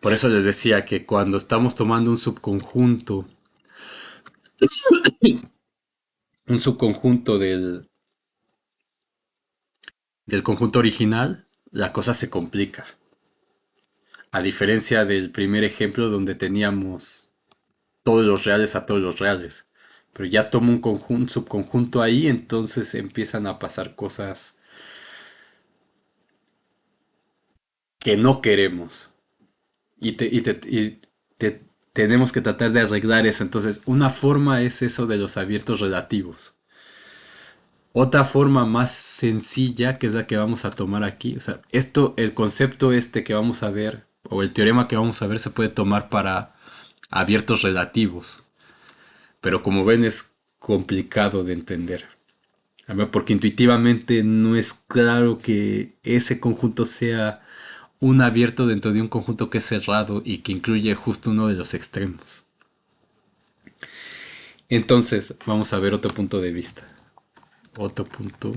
Por eso les decía que cuando estamos tomando un subconjunto del conjunto original, la cosa se complica. A diferencia del primer ejemplo donde teníamos todos los reales a todos los reales. Pero ya tomo un subconjunto ahí, entonces empiezan a pasar cosas que no queremos. Y tenemos que tratar de arreglar eso. Entonces, una forma es eso de los abiertos relativos. Otra forma más sencilla, que es la que vamos a tomar aquí, o sea, esto, el concepto este que vamos a ver, o el teorema que vamos a ver, se puede tomar para abiertos relativos, pero como ven es complicado de entender. A ver, porque intuitivamente no es claro que ese conjunto sea un abierto dentro de un conjunto que es cerrado y que incluye justo uno de los extremos. Entonces, vamos a ver otro punto de vista. Otro punto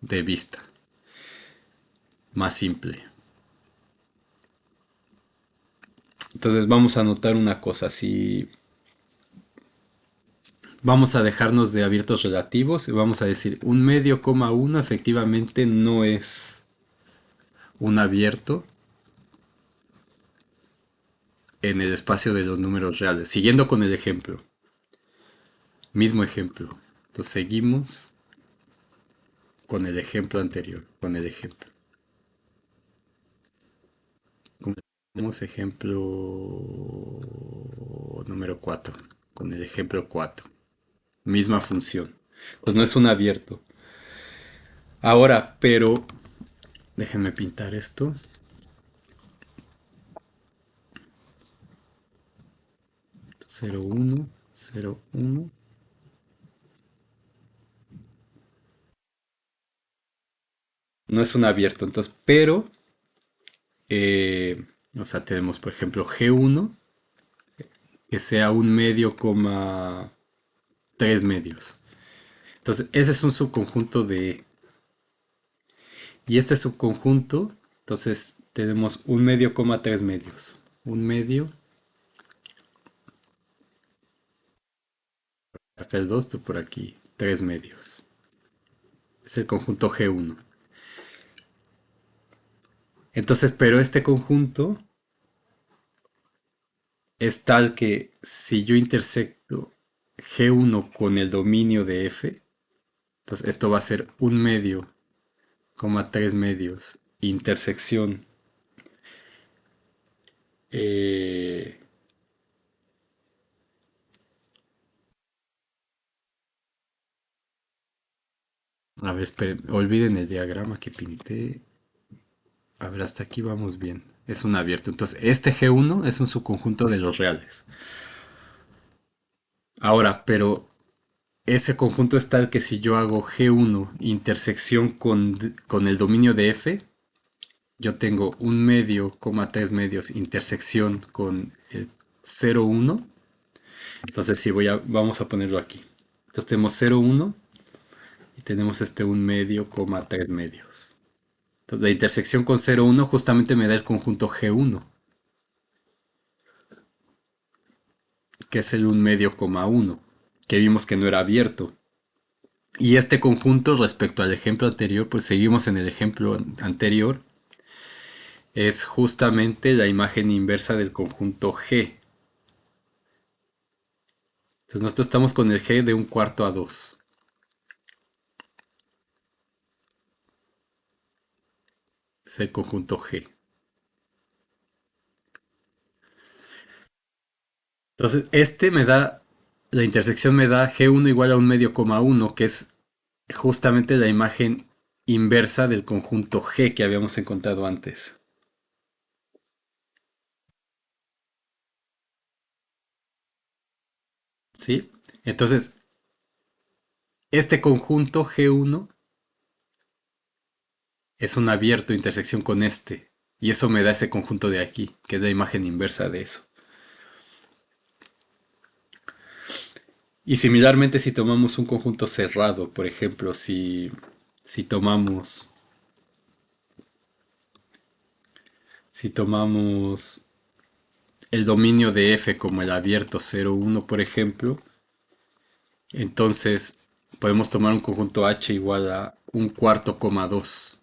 de vista. Más simple. Entonces vamos a notar una cosa. Si vamos a dejarnos de abiertos relativos y vamos a decir un medio coma uno efectivamente no es un abierto en el espacio de los números reales. Siguiendo con el ejemplo. Mismo ejemplo. Entonces seguimos con el ejemplo anterior. Con el ejemplo. Tenemos ejemplo número 4. Con el ejemplo 4. Misma función. Pues no es un abierto. Ahora, pero déjenme pintar esto. 0, 1, 0, 1. No es un abierto, entonces, pero, o sea, tenemos, por ejemplo, G1, que sea un medio, coma 3 medios. Entonces, ese es un subconjunto de... Y este subconjunto, entonces, tenemos un medio, coma 3 medios. Un medio, hasta el 2 por aquí, 3 medios. Es el conjunto G1. Entonces, pero este conjunto es tal que si yo intersecto G1 con el dominio de F, entonces esto va a ser un medio, coma 3 medios, intersección. eh, a ver, esperen, olviden el diagrama que pinté. A ver, hasta aquí vamos bien. Es un abierto. Entonces, este G1 es un subconjunto de los reales. Ahora, pero ese conjunto es tal que si yo hago G1 intersección con el dominio de F, yo tengo un medio, coma 3 medios, intersección con el 0,1. Entonces sí, vamos a ponerlo aquí. Entonces tenemos 0,1 y tenemos este un medio, coma 3 medios. Entonces la intersección con 0,1 justamente me da el conjunto G1, que es el un medio, coma 1, que vimos que no era abierto. Y este conjunto respecto al ejemplo anterior, pues seguimos en el ejemplo anterior, es justamente la imagen inversa del conjunto G. Entonces nosotros estamos con el G de un cuarto a 2. Es el conjunto G. Entonces este me da, la intersección me da G1 igual a un medio coma 1, que es justamente la imagen inversa del conjunto G que habíamos encontrado antes. ¿Sí? Entonces, este conjunto G1 es un abierto intersección con este. Y eso me da ese conjunto de aquí, que es la imagen inversa de eso. Y similarmente si tomamos un conjunto cerrado, por ejemplo, si tomamos si tomamos el dominio de F como el abierto 0,1, por ejemplo, entonces podemos tomar un conjunto H igual a un cuarto coma 2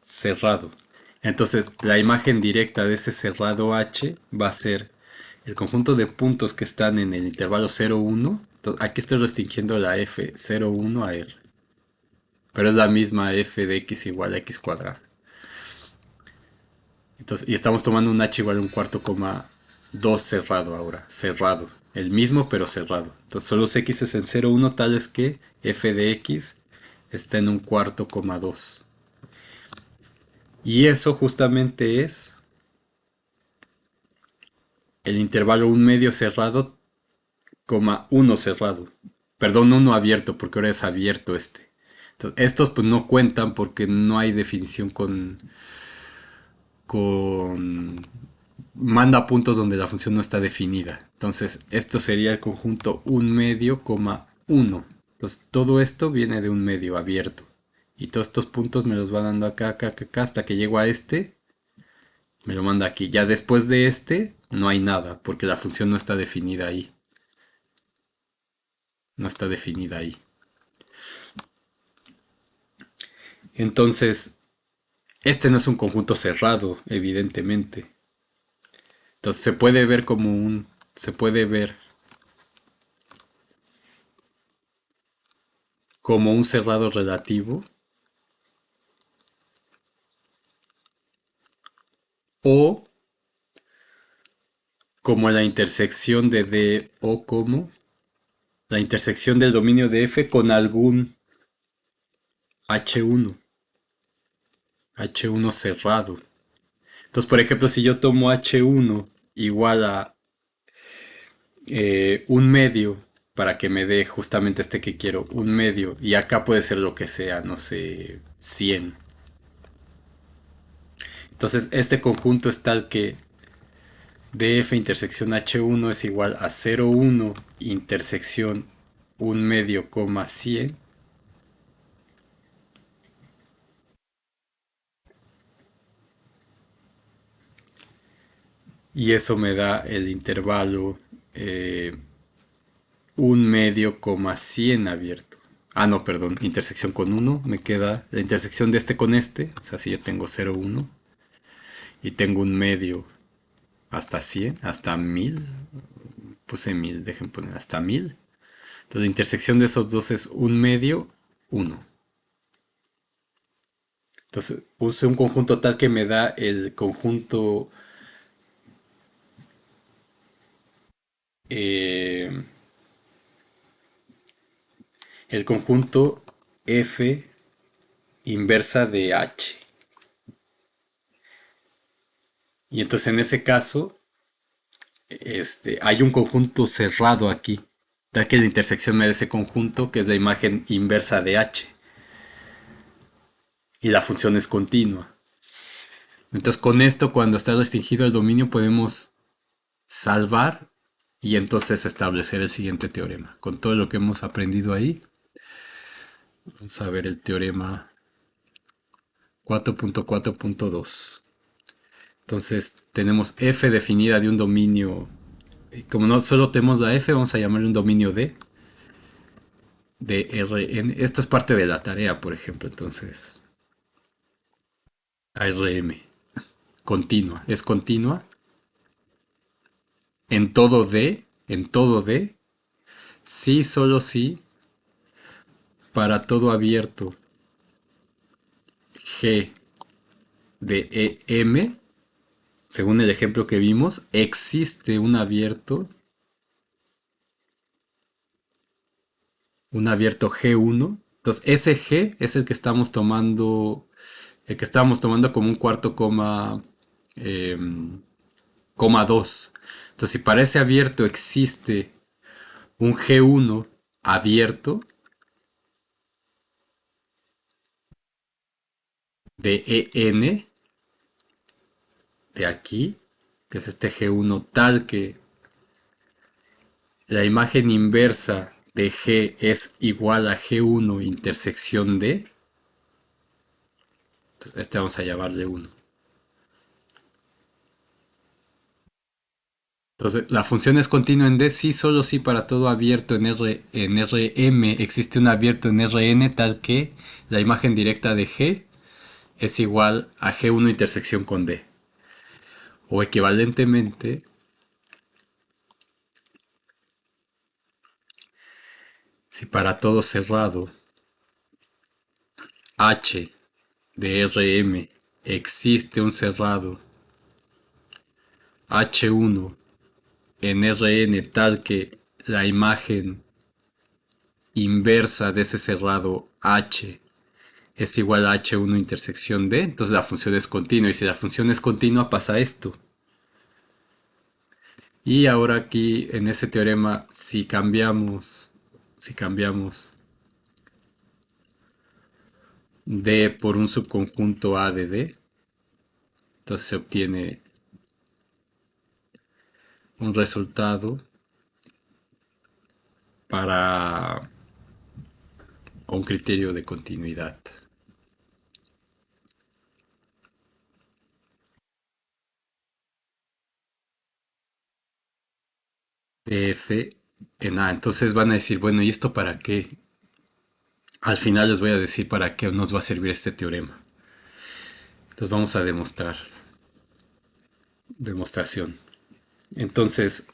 cerrado. Entonces la imagen directa de ese cerrado H va a ser el conjunto de puntos que están en el intervalo 0,1. Aquí estoy restringiendo la F 0,1 a R. Pero es la misma F de X igual a X cuadrado. Entonces, y estamos tomando un H igual a un cuarto coma 2 cerrado ahora. Cerrado. El mismo pero cerrado. Entonces solo los X es en 0,1 tales que F de X está en un cuarto coma 2. Y eso justamente es el intervalo un medio cerrado uno cerrado. Perdón, uno abierto, porque ahora es abierto este. Entonces, estos pues no cuentan porque no hay definición con manda puntos donde la función no está definida. Entonces, esto sería el conjunto un medio, coma uno. Entonces, todo esto viene de un medio abierto. Y todos estos puntos me los va dando acá, acá, acá, acá, hasta que llego a este, me lo manda aquí. Ya después de este, no hay nada, porque la función no está definida ahí. No está definida ahí. Entonces, este no es un conjunto cerrado, evidentemente. Entonces se puede ver se puede ver como un cerrado relativo o como la intersección de D o como la intersección del dominio de F con algún H1, H1 cerrado. Entonces, por ejemplo, si yo tomo H1 igual a un medio para que me dé justamente este que quiero, un medio, y acá puede ser lo que sea, no sé, 100. Entonces, este conjunto es tal que DF intersección H1 es igual a 0,1 intersección un medio, coma 100. Y eso me da el intervalo un medio, coma 100 abierto. Ah, no, perdón, intersección con uno me queda la intersección de este con este. O sea, si yo tengo 0,1 y tengo un medio hasta 100, hasta 1000. Puse 1000, dejen poner hasta 1000. Entonces la intersección de esos dos es un medio, uno. Entonces puse un conjunto tal que me da eh, el conjunto F inversa de H. Y entonces en ese caso, hay un conjunto cerrado aquí, tal que la intersección me da ese conjunto que es la imagen inversa de H. Y la función es continua. Entonces con esto, cuando está restringido el dominio, podemos salvar y entonces establecer el siguiente teorema. Con todo lo que hemos aprendido ahí, vamos a ver el teorema 4.4.2. Entonces tenemos f definida de un dominio, como no solo tenemos la f, vamos a llamarle un dominio D, de Rn. Esto es parte de la tarea, por ejemplo, entonces Rm, continua, es continua en todo D, sí, solo sí, para todo abierto G de EM, según el ejemplo que vimos, existe un abierto G1. Entonces, ese G es el que estábamos tomando como un cuarto coma 2. Entonces, si para ese abierto existe un G1 abierto de EN, de aquí, que es este G1 tal que la imagen inversa de G es igual a G1 intersección D, entonces este vamos a llamarle 1. Entonces, la función es continua en D si solo si para todo abierto en Rm existe un abierto en Rn tal que la imagen directa de G es igual a G1 intersección con D. O equivalentemente, si para todo cerrado H de Rm existe un cerrado H1 en Rn tal que la imagen inversa de ese cerrado H es igual a H1 intersección D, entonces la función es continua. Y si la función es continua, pasa esto. Y ahora aquí en ese teorema, si cambiamos D por un subconjunto A de D, entonces se obtiene un resultado para un criterio de continuidad de F en A. Entonces van a decir, bueno, ¿y esto para qué? Al final les voy a decir para qué nos va a servir este teorema. Entonces vamos a demostración. Entonces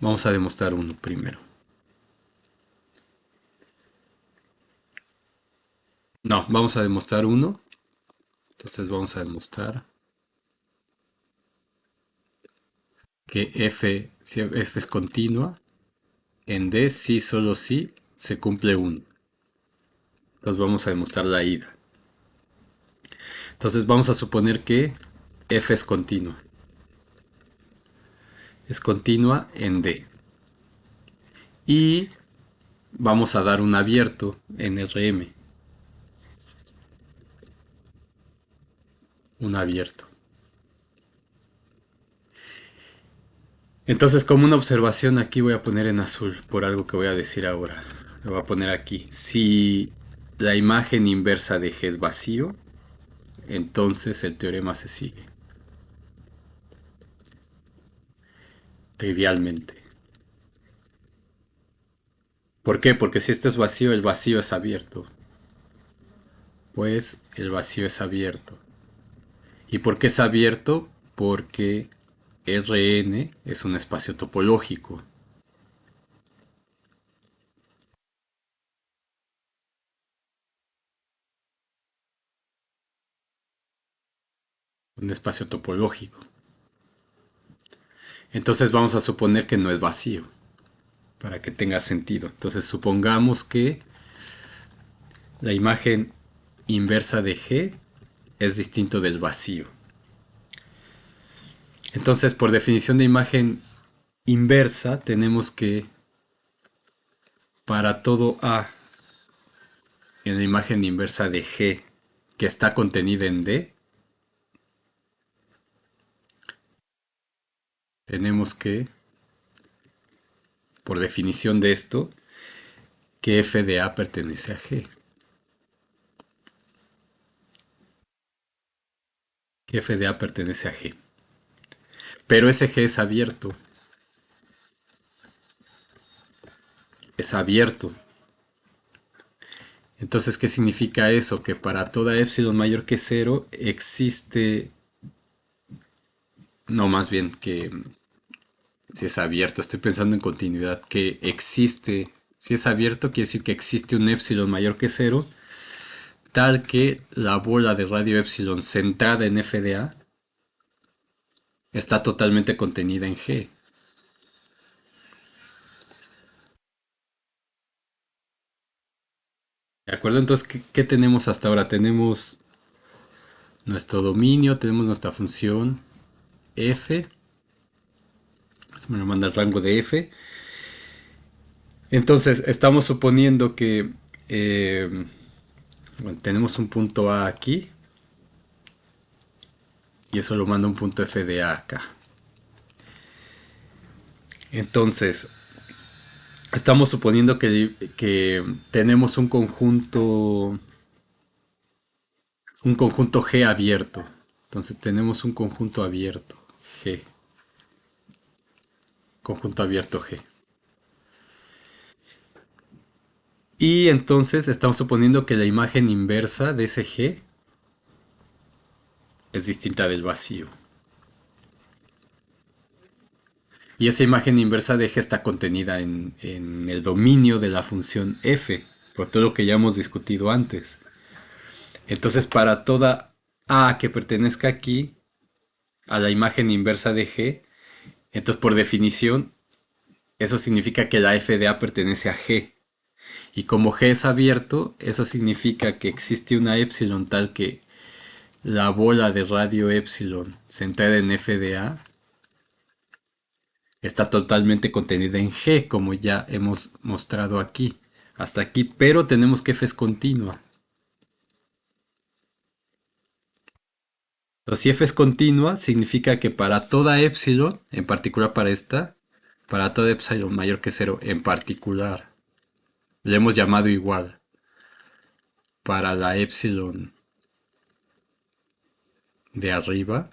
vamos a demostrar uno primero. No, vamos a demostrar uno. Entonces vamos a demostrar que F, si F es continua, en D sí, solo sí, se cumple uno. Entonces vamos a demostrar la ida. Entonces vamos a suponer que F es continua. Es continua en D. Y vamos a dar un abierto en Rm. Un abierto. Entonces, como una observación, aquí voy a poner en azul por algo que voy a decir ahora. Lo voy a poner aquí. Si la imagen inversa de G es vacío, entonces el teorema se sigue. Trivialmente. ¿Por qué? Porque si esto es vacío, el vacío es abierto. Pues el vacío es abierto. ¿Y por qué es abierto? Porque Rn es un espacio topológico. Un espacio topológico. Entonces vamos a suponer que no es vacío, para que tenga sentido. Entonces supongamos que la imagen inversa de G es distinto del vacío. Entonces, por definición de imagen inversa, tenemos que para todo A en la imagen inversa de G que está contenida en D, tenemos que, por definición de esto, que F de A pertenece a G. Que F de A pertenece a G. Pero ese G es abierto. Es abierto. Entonces, ¿qué significa eso? Que para toda epsilon mayor que cero existe... No, más bien que si es abierto, estoy pensando en continuidad, que existe... Si es abierto, quiere decir que existe un epsilon mayor que cero, tal que la bola de radio epsilon centrada en FDA está totalmente contenida en G. ¿De acuerdo? Entonces, ¿qué tenemos hasta ahora? Tenemos nuestro dominio, tenemos nuestra función f, se me lo manda el rango de f. Entonces, estamos suponiendo que bueno, tenemos un punto A aquí y eso lo manda un punto f de A acá. Entonces, estamos suponiendo que tenemos un conjunto G abierto. Entonces tenemos un conjunto abierto G. Conjunto abierto G. Y entonces estamos suponiendo que la imagen inversa de ese G es distinta del vacío. Y esa imagen inversa de G está contenida en el dominio de la función f, por todo lo que ya hemos discutido antes. Entonces, para toda A que pertenezca aquí a la imagen inversa de G, entonces por definición, eso significa que la f de A pertenece a G. Y como G es abierto, eso significa que existe una epsilon tal que la bola de radio epsilon centrada en f de A está totalmente contenida en G, como ya hemos mostrado aquí, hasta aquí, pero tenemos que F es continua. Entonces, si F es continua, significa que para toda epsilon, en particular para esta, para toda epsilon mayor que cero, en particular, le hemos llamado igual para la epsilon de arriba,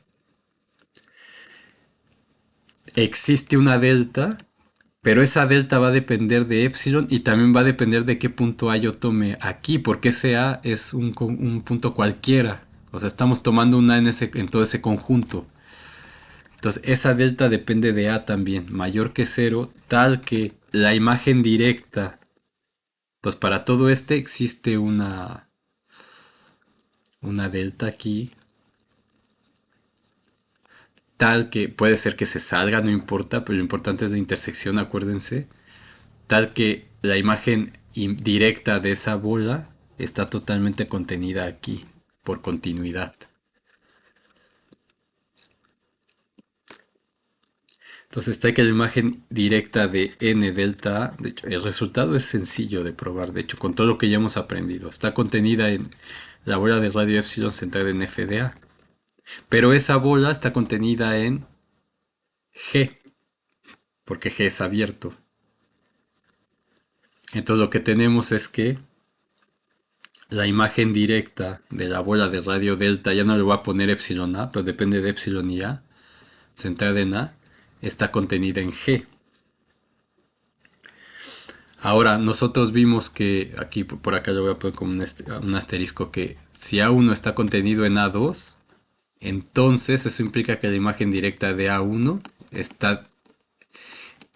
existe una delta, pero esa delta va a depender de epsilon y también va a depender de qué punto A yo tome aquí, porque ese A es un punto cualquiera. O sea, estamos tomando una en todo ese conjunto. Entonces, esa delta depende de A también, mayor que cero, tal que la imagen directa. Entonces, para todo este existe una delta aquí, tal que puede ser que se salga, no importa, pero lo importante es la intersección, acuérdense. Tal que la imagen directa de esa bola está totalmente contenida aquí, por continuidad. Entonces está que la imagen directa de n delta A, de hecho, el resultado es sencillo de probar, de hecho, con todo lo que ya hemos aprendido. Está contenida en la bola de radio epsilon centrada en f de A. Pero esa bola está contenida en G, porque G es abierto. Entonces lo que tenemos es que la imagen directa de la bola de radio delta, ya no le voy a poner epsilon A, pero depende de epsilon y A, centrada en A, está contenida en G. Ahora, nosotros vimos que, aquí por acá le voy a poner como un asterisco, que si A1 está contenido en A2, entonces eso implica que la imagen directa de A1 está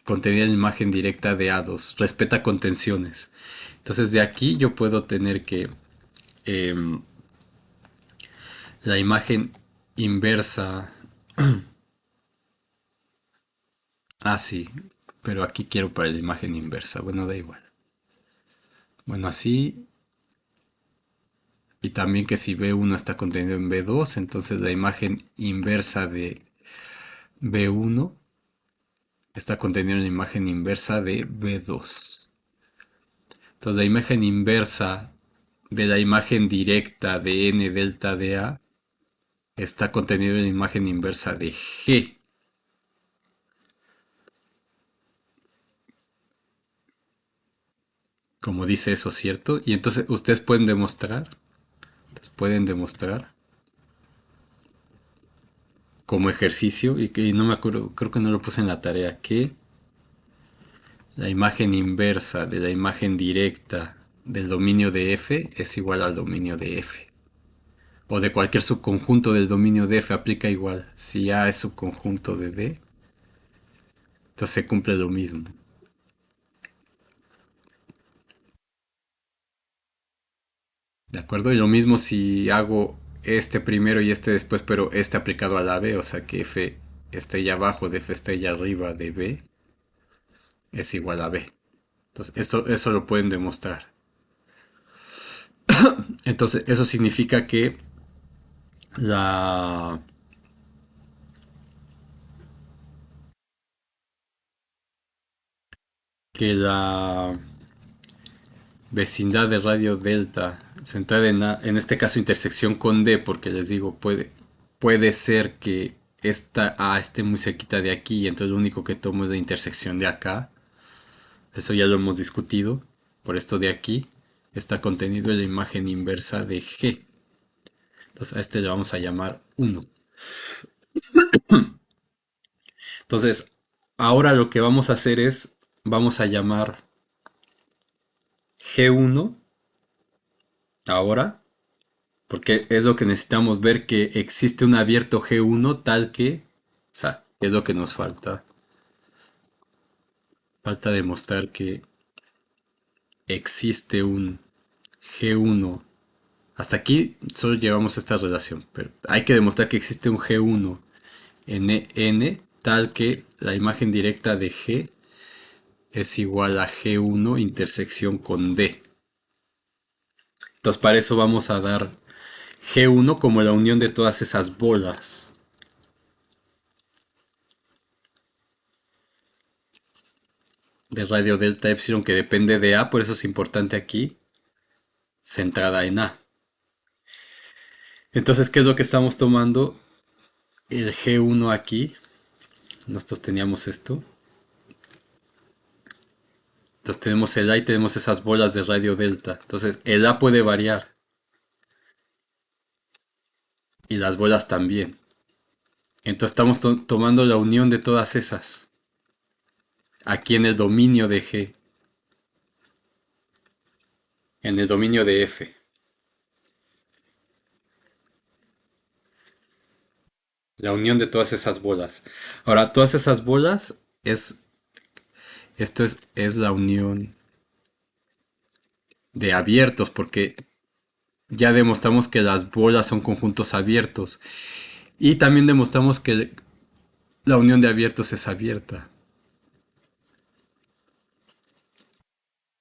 contenida en la imagen directa de A2, respeta contenciones. Entonces de aquí yo puedo tener que em, la imagen inversa. Ah, sí, pero aquí quiero para la imagen inversa. Bueno, da igual. Bueno, así. Y también que si B1 está contenido en B2, entonces la imagen inversa de B1 está contenida en la imagen inversa de B2. Entonces la imagen inversa de la imagen directa de N delta de A está contenida en la imagen inversa de G. Como dice eso, ¿cierto? Y entonces ustedes pueden demostrar como ejercicio, y que no me acuerdo, creo que no lo puse en la tarea, que la imagen inversa de la imagen directa del dominio de F es igual al dominio de F. O de cualquier subconjunto del dominio de F aplica igual. Si A es subconjunto de D, entonces se cumple lo mismo. ¿De acuerdo? Y lo mismo si hago este primero y este después, pero este aplicado a la B, o sea que F estrella abajo de F estrella arriba de B es igual a B. Entonces, eso lo pueden demostrar. Entonces, eso significa la, que la vecindad de radio delta centrada en este caso intersección con D, porque les digo, puede ser que esta A esté muy cerquita de aquí y entonces lo único que tomo es la intersección de acá. Eso ya lo hemos discutido. Por esto de aquí está contenido en la imagen inversa de G. Entonces a este le vamos a llamar 1. Entonces, ahora lo que vamos a hacer es, vamos a llamar G1 ahora, porque es lo que necesitamos ver, que existe un abierto G1 tal que, o sea, es lo que nos falta. Falta demostrar que existe un G1. Hasta aquí solo llevamos esta relación, pero hay que demostrar que existe un G1 en N tal que la imagen directa de G es igual a G1 intersección con D. Entonces para eso vamos a dar G1 como la unión de todas esas bolas. de radio delta epsilon que depende de A, por eso es importante aquí, centrada en A. Entonces, ¿qué es lo que estamos tomando? El G1 aquí, nosotros teníamos esto. Entonces tenemos el A y tenemos esas bolas de radio delta. Entonces el A puede variar y las bolas también. Entonces estamos tomando la unión de todas esas aquí en el dominio de G, en el dominio de F. La unión de todas esas bolas. Ahora, todas esas bolas es la unión de abiertos, porque ya demostramos que las bolas son conjuntos abiertos. Y también demostramos que la unión de abiertos es abierta,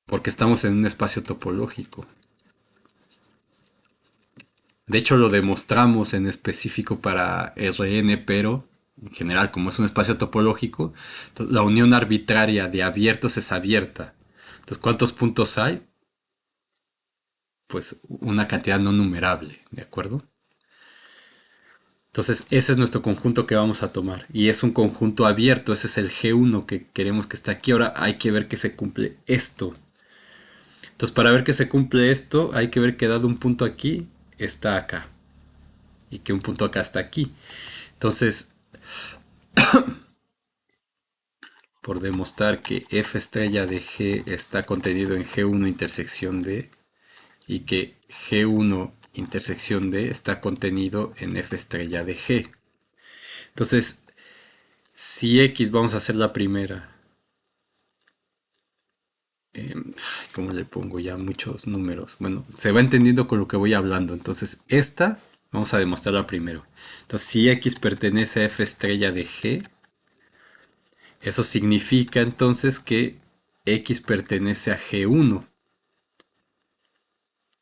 porque estamos en un espacio topológico. De hecho, lo demostramos en específico para Rn, pero en general, como es un espacio topológico, entonces, la unión arbitraria de abiertos es abierta. Entonces, ¿cuántos puntos hay? Pues una cantidad no numerable, ¿de acuerdo? Entonces, ese es nuestro conjunto que vamos a tomar. Y es un conjunto abierto, ese es el G1 que queremos que esté aquí. Ahora hay que ver que se cumple esto. Entonces, para ver que se cumple esto, hay que ver que dado un punto aquí, está acá. Y que un punto acá está aquí. Entonces, por demostrar que f estrella de G está contenido en G1 intersección D y que G1 intersección D está contenido en f estrella de G. Entonces, si X vamos a hacer la primera, ¿cómo le pongo ya muchos números? Bueno, se va entendiendo con lo que voy hablando. Entonces, esta vamos a demostrarla primero. Entonces, si X pertenece a f estrella de G, eso significa entonces que X pertenece a G1.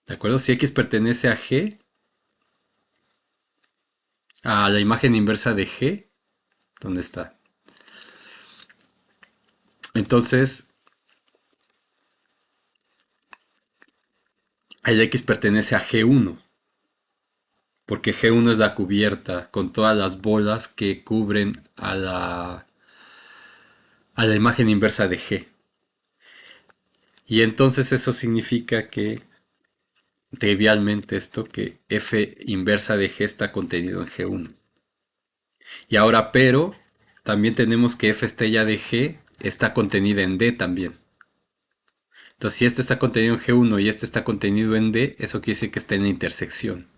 ¿De acuerdo? Si X pertenece a G, a la imagen inversa de G, ¿dónde está? Entonces, el X pertenece a G1, porque G1 es la cubierta con todas las bolas que cubren a la imagen inversa de G. Y entonces eso significa que, trivialmente esto, que F inversa de G está contenido en G1. Y ahora, pero, también tenemos que F estrella de G está contenida en D también. Entonces, si este está contenido en G1 y este está contenido en D, eso quiere decir que está en la intersección.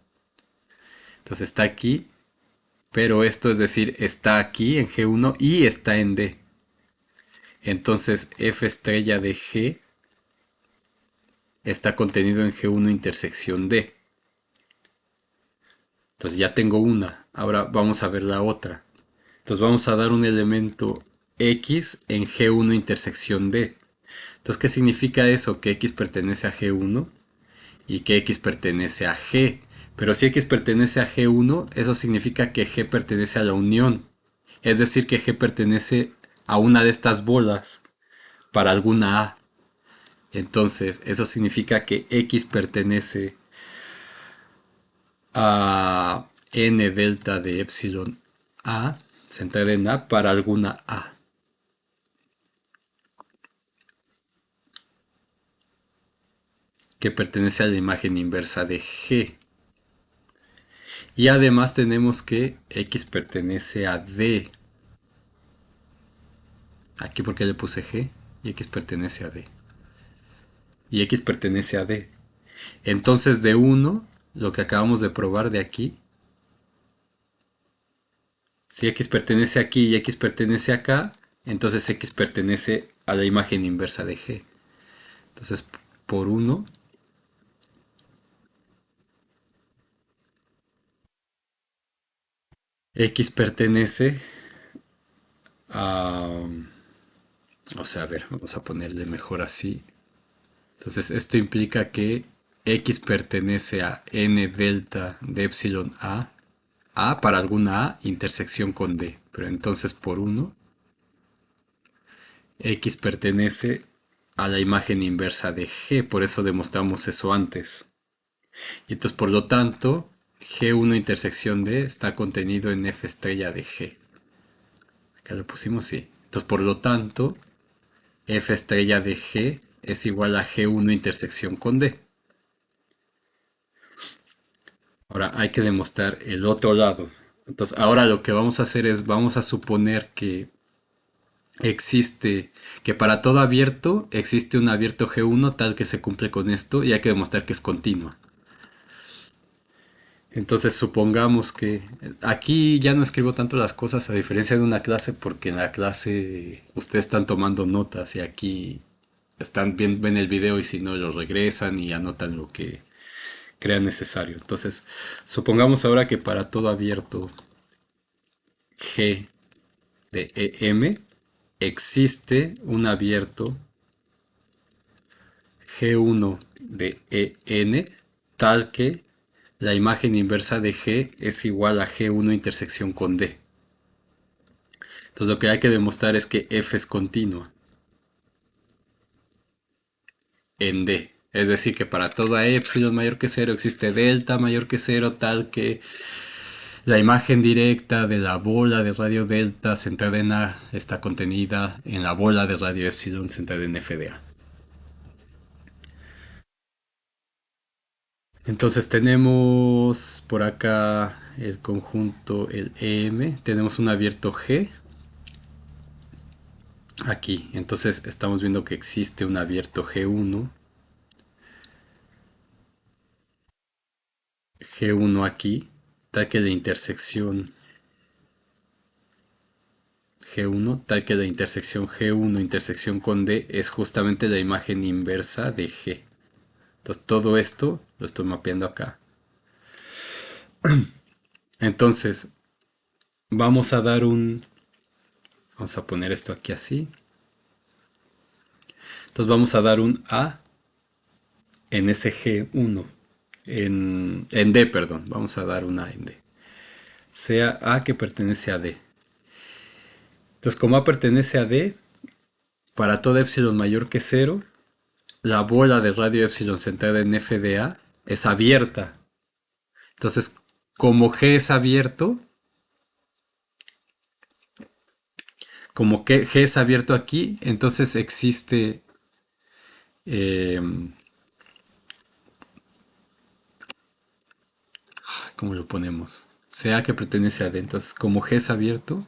Entonces está aquí, pero esto es decir, está aquí en G1 y está en D. Entonces F estrella de G está contenido en G1 intersección D. Entonces ya tengo una. Ahora vamos a ver la otra. Entonces vamos a dar un elemento X en G1 intersección D. Entonces, ¿qué significa eso? Que X pertenece a G1 y que X pertenece a G. Pero si X pertenece a G1, eso significa que G pertenece a la unión. Es decir, que G pertenece a una de estas bolas para alguna A. Entonces, eso significa que X pertenece a N delta de epsilon A, centrada en A, para alguna A. Que pertenece a la imagen inversa de G. Y además tenemos que X pertenece a D. Aquí porque le puse G y X pertenece a D. Y X pertenece a D. Entonces de 1, lo que acabamos de probar de aquí, si X pertenece aquí y X pertenece acá, entonces X pertenece a la imagen inversa de G. Entonces por 1, X pertenece a... O sea, a ver, vamos a ponerle mejor así. Entonces esto implica que X pertenece a N delta de epsilon A para alguna A, intersección con D. Pero entonces por 1, X pertenece a la imagen inversa de G, por eso demostramos eso antes. Y entonces, por lo tanto, G1 intersección D está contenido en F estrella de G. Acá lo pusimos, sí. Entonces, por lo tanto, F estrella de G es igual a G1 intersección con D. Ahora hay que demostrar el otro lado. Entonces, ahora lo que vamos a hacer es, vamos a suponer que existe, que para todo abierto existe un abierto G1 tal que se cumple con esto y hay que demostrar que es continua. Entonces supongamos que aquí ya no escribo tanto las cosas a diferencia de una clase porque en la clase ustedes están tomando notas y aquí están bien, ven el video y si no lo regresan y anotan lo que crean necesario. Entonces supongamos ahora que para todo abierto G de EM existe un abierto G1 de EN tal que la imagen inversa de G es igual a G1 intersección con D. Entonces lo que hay que demostrar es que F es continua en D. Es decir, que para toda epsilon mayor que cero existe delta mayor que cero tal que la imagen directa de la bola de radio delta centrada en A está contenida en la bola de radio epsilon centrada en F de A. Entonces tenemos por acá el conjunto, el EM, tenemos un abierto G aquí. Entonces estamos viendo que existe un abierto G1, G1 aquí, tal que la intersección G1, tal que la intersección G1 intersección con D es justamente la imagen inversa de G. Entonces todo esto lo estoy mapeando acá. Entonces vamos a dar un... Vamos a poner esto aquí así. Entonces vamos a dar un A en ese G1. En D, perdón. Vamos a dar un A en D. Sea A que pertenece a D. Entonces como A pertenece a D, para toda epsilon mayor que cero, la bola de radio epsilon centrada en F de A es abierta. Entonces, como G es abierto, como que G es abierto aquí, entonces existe, eh, ¿cómo lo ponemos? Sea que pertenece a D. Entonces, como G es abierto,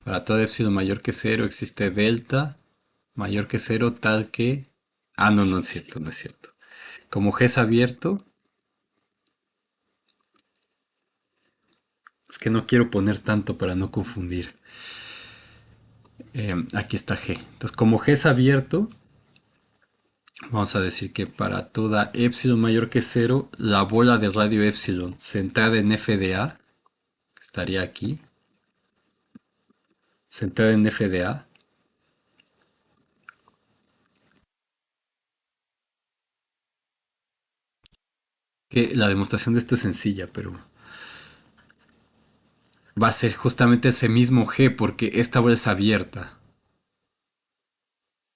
para toda epsilon mayor que cero existe delta mayor que cero tal que... Ah, no, no es cierto, no es cierto. Como G es abierto, es que no quiero poner tanto para no confundir. Aquí está G. Entonces, como G es abierto, vamos a decir que para toda epsilon mayor que cero, la bola de radio epsilon centrada en F de A, estaría aquí, centrada en F de A, que la demostración de esto es sencilla, pero va a ser justamente ese mismo G porque esta bola es abierta.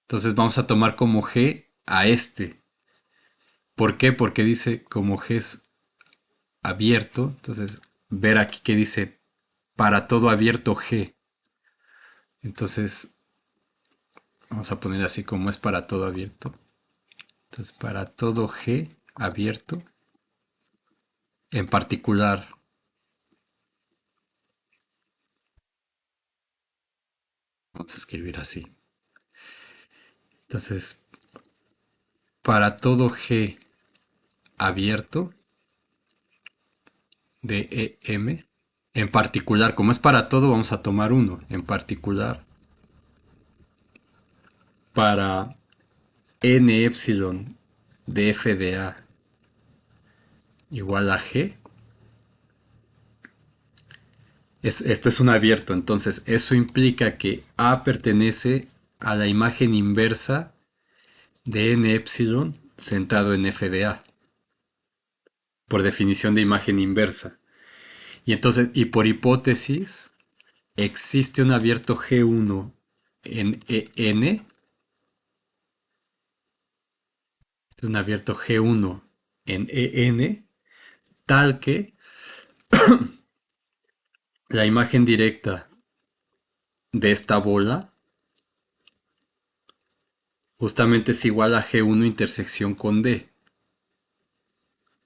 Entonces vamos a tomar como G a este. ¿Por qué? Porque dice como G es abierto. Entonces ver aquí que dice para todo abierto G. Entonces vamos a poner así como es para todo abierto. Entonces para todo G abierto, en particular, vamos a escribir así. Entonces para todo G abierto de EM, en particular, como es para todo, vamos a tomar uno. En particular, para n epsilon de f de a igual a g, esto es un abierto, entonces eso implica que a pertenece a la imagen inversa de n epsilon centrado en f de a, por definición de imagen inversa. Y entonces, y por hipótesis, existe un abierto G1 en EN, un abierto G1 en EN, tal que la imagen directa de esta bola justamente es igual a G1 intersección con D.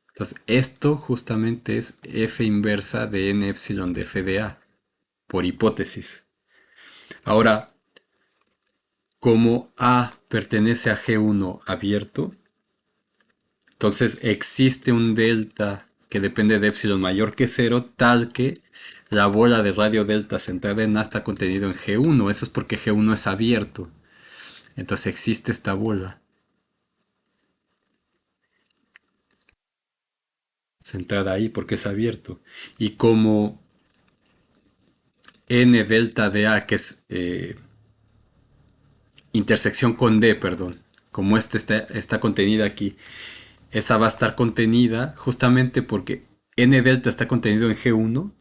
Entonces, esto justamente es F inversa de N epsilon de F de A, por hipótesis. Ahora, como A pertenece a G1 abierto, entonces existe un delta que depende de epsilon mayor que cero, tal que la bola de radio delta centrada en A está contenido en G1. Eso es porque G1 es abierto. Entonces existe esta bola centrada ahí porque es abierto. Y como N delta de A, que es intersección con D, perdón, como este está contenida aquí, esa va a estar contenida justamente porque N delta está contenido en G1.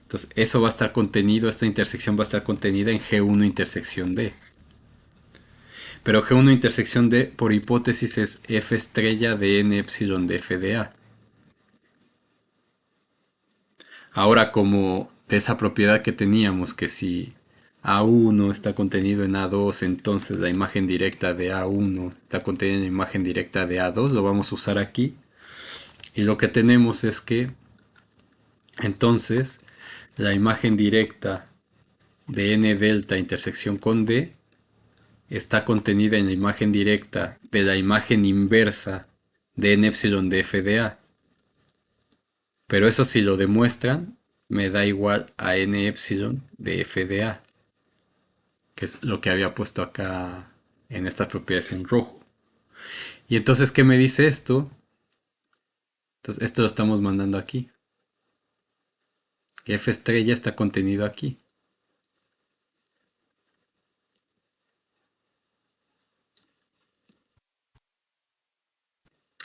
Entonces, eso va a estar contenido, esta intersección va a estar contenida en G1 intersección D. Pero G1 intersección D, por hipótesis, es F estrella de N epsilon de F de A. Ahora, como de esa propiedad que teníamos, que si A1 está contenido en A2, entonces la imagen directa de A1 está contenida en la imagen directa de A2, lo vamos a usar aquí. Y lo que tenemos es que, entonces, la imagen directa de N delta intersección con D está contenida en la imagen directa de la imagen inversa de n epsilon de f de a. Pero eso si lo demuestran, me da igual a n epsilon de f de a, que es lo que había puesto acá en estas propiedades en rojo. Y entonces, ¿qué me dice esto? Entonces, esto lo estamos mandando aquí. Que f estrella está contenido aquí.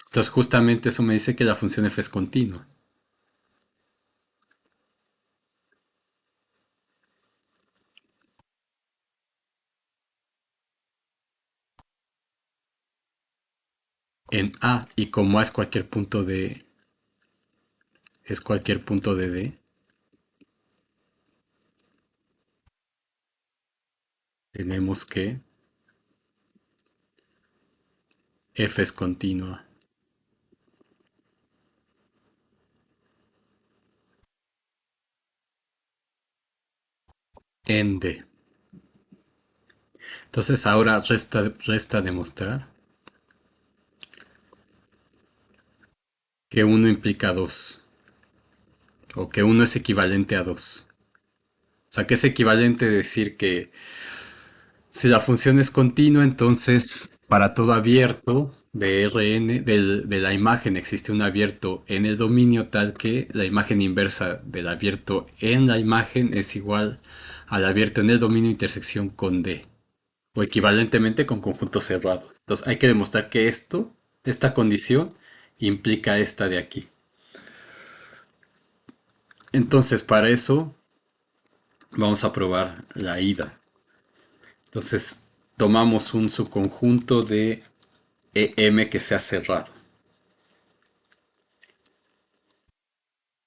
Entonces, justamente eso me dice que la función f es continua. En a, y como a es cualquier punto de d, tenemos que f es continua en d. Entonces ahora resta demostrar que uno implica 2 o que uno es equivalente a 2. O sea, que es equivalente a decir que si la función es continua, entonces para todo abierto de Rn de la imagen existe un abierto en el dominio tal que la imagen inversa del abierto en la imagen es igual al abierto en el dominio intersección con D, o equivalentemente con conjuntos cerrados. Entonces hay que demostrar que esta condición, implica esta de aquí. Entonces para eso vamos a probar la ida. Entonces tomamos un subconjunto de EM que sea cerrado.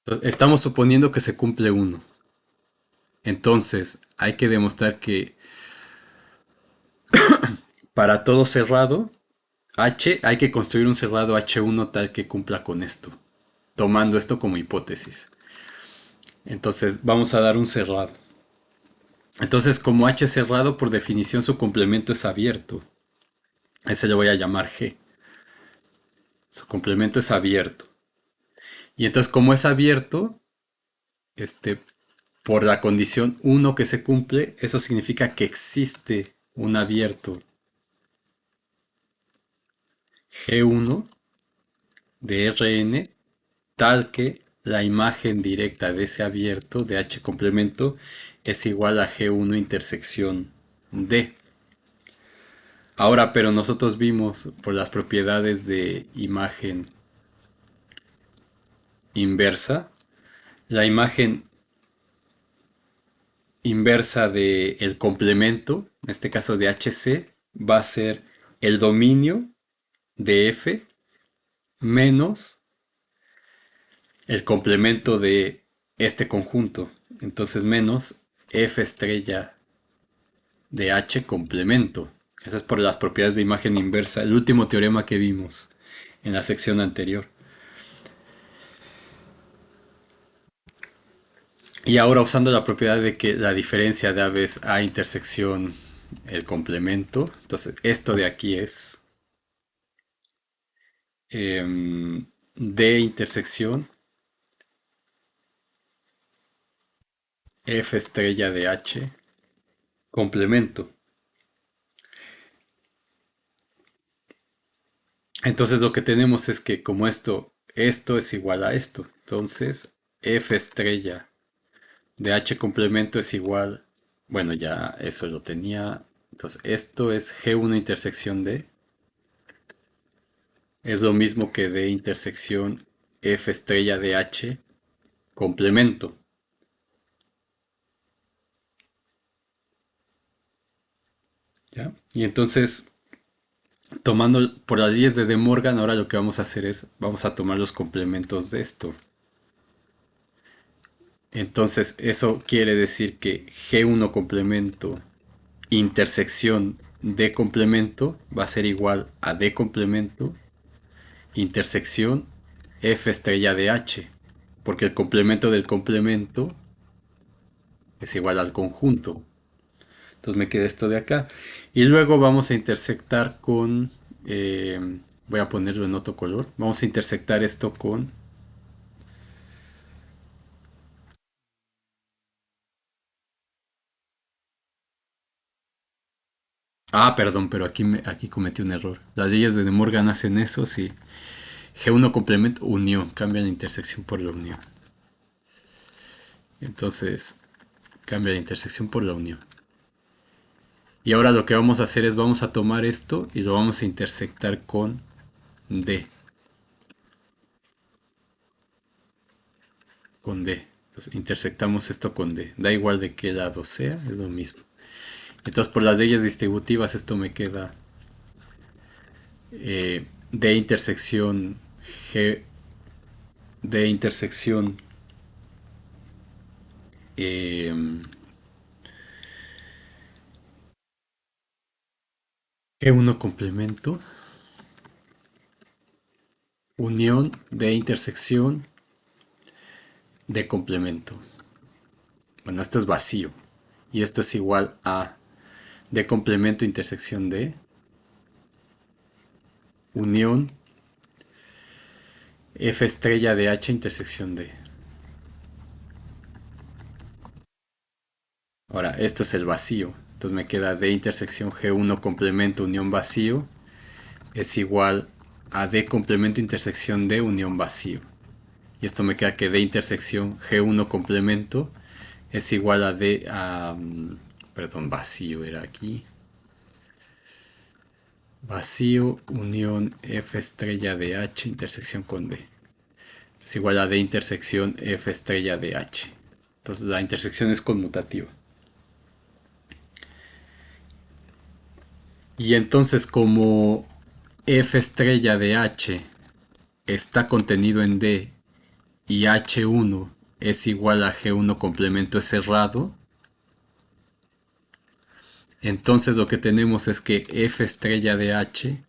Entonces, estamos suponiendo que se cumple uno. Entonces hay que demostrar que para todo cerrado H hay que construir un cerrado H1 tal que cumpla con esto, tomando esto como hipótesis. Entonces vamos a dar un cerrado. Entonces como H es cerrado, por definición su complemento es abierto. Ese le voy a llamar G. Su complemento es abierto. Y entonces como es abierto, este, por la condición uno que se cumple, eso significa que existe un abierto G1 de Rn tal que la imagen directa de ese abierto de H complemento es igual a G1 intersección D. Ahora, pero nosotros vimos por las propiedades de imagen inversa, la imagen inversa de el complemento, en este caso de HC, va a ser el dominio de F menos el complemento de este conjunto. Entonces menos F estrella de H complemento. Eso es por las propiedades de imagen inversa, el último teorema que vimos en la sección anterior. Y ahora usando la propiedad de que la diferencia de A es A intersección el complemento, entonces esto de aquí es D intersección F estrella de H complemento. Entonces lo que tenemos es que como esto es igual a esto, entonces F estrella de H complemento es igual, bueno ya eso lo tenía, entonces esto es G1 intersección D, es lo mismo que D intersección F estrella de H complemento. ¿Ya? Y entonces, tomando por las leyes de De Morgan, ahora lo que vamos a hacer es, vamos a tomar los complementos de esto. Entonces, eso quiere decir que G1 complemento intersección D complemento va a ser igual a D complemento intersección F estrella de H, porque el complemento del complemento es igual al conjunto. Entonces me queda esto de acá. Y luego vamos a intersectar con... voy a ponerlo en otro color. Vamos a intersectar esto con... Ah, perdón, pero aquí cometí un error. Las leyes de De Morgan hacen eso, sí. G1 complemento, unión. Cambia la intersección por la unión. Entonces, cambia la intersección por la unión. Y ahora lo que vamos a hacer es vamos a tomar esto y lo vamos a intersectar con D. Con D. Entonces intersectamos esto con D. Da igual de qué lado sea, es lo mismo. Entonces por las leyes distributivas esto me queda D intersección G, D intersección eh, G1 complemento, unión D intersección D complemento. Bueno, esto es vacío. Y esto es igual a D complemento intersección D, unión F estrella de H intersección D. Ahora, esto es el vacío. Entonces me queda D intersección G1 complemento unión vacío es igual a D complemento intersección D unión vacío. Y esto me queda que D intersección G1 complemento es igual a D a... perdón, vacío era aquí. Vacío unión F estrella de H intersección con D. Es igual a D intersección F estrella de H. Entonces la intersección es conmutativa. Y entonces como F estrella de H está contenido en D y H1 es igual a G1 complemento cerrado, entonces lo que tenemos es que F estrella de H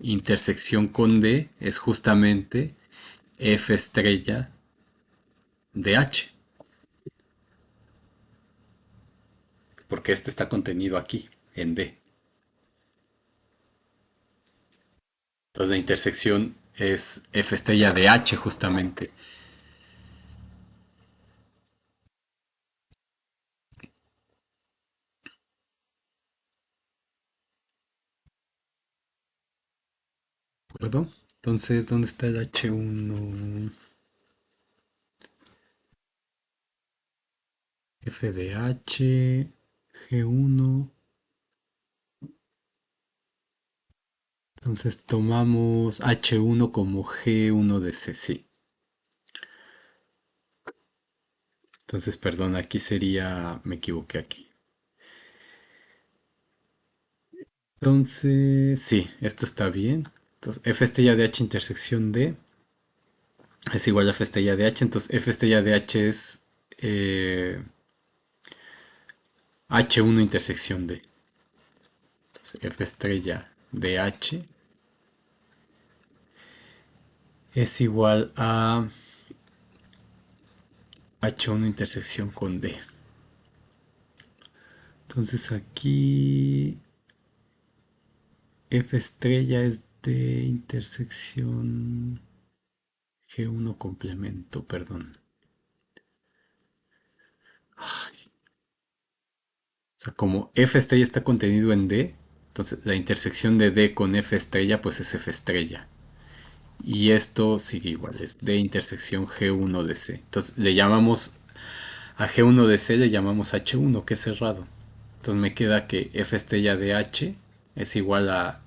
intersección con D es justamente F estrella de H, porque este está contenido aquí, en D. Entonces la intersección es F estrella de H justamente. ¿De acuerdo? Entonces, ¿dónde está el H1? F de H, G1. Entonces tomamos H1 como G1 de C, sí. Entonces, perdón, aquí sería, me equivoqué aquí. Entonces, sí, esto está bien. Entonces, F estrella de H intersección D es igual a F estrella de H. Entonces, F estrella de H es eh, H1 intersección D. Entonces, F estrella de H es igual a H1 intersección con D. Entonces aquí F estrella es de intersección G1 complemento, perdón. O sea, como F estrella está contenido en D, entonces la intersección de D con F estrella pues es F estrella. Y esto sigue igual, es D intersección G1 de C. Entonces le llamamos a G1 de C le llamamos H1, que es cerrado. Entonces me queda que F estrella de H es igual a...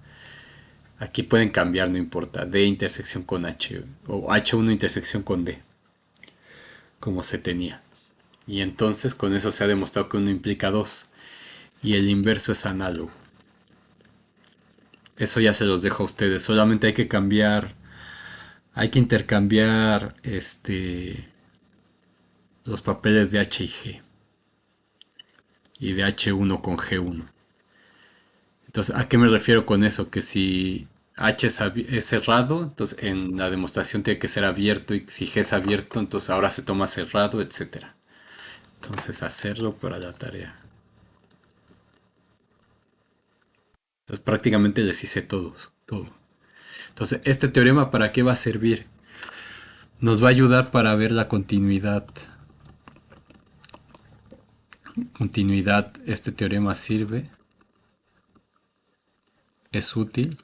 Aquí pueden cambiar, no importa. D intersección con H o H1 intersección con D, como se tenía. Y entonces con eso se ha demostrado que uno implica dos y el inverso es análogo. Eso ya se los dejo a ustedes. Solamente hay que cambiar, hay que intercambiar los papeles de H y G y de H1 con G1. Entonces, ¿a qué me refiero con eso? Que si H es cerrado, entonces en la demostración tiene que ser abierto y si G es abierto, entonces ahora se toma cerrado, etcétera. Entonces, hacerlo para la tarea. Entonces, prácticamente les hice todo. Entonces, ¿este teorema para qué va a servir? Nos va a ayudar para ver la continuidad. Continuidad, este teorema sirve, es útil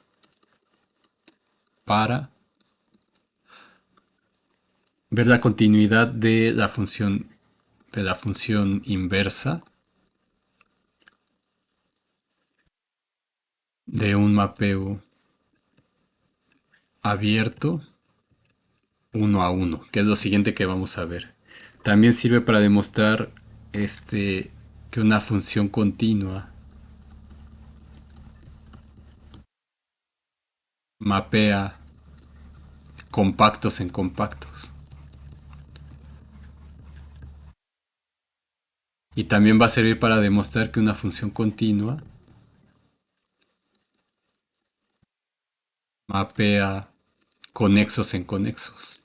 para ver la continuidad de la función inversa de un mapeo abierto uno a uno, que es lo siguiente que vamos a ver. También sirve para demostrar que una función continua mapea compactos en compactos. Y también va a servir para demostrar que una función continua mapea conexos en conexos.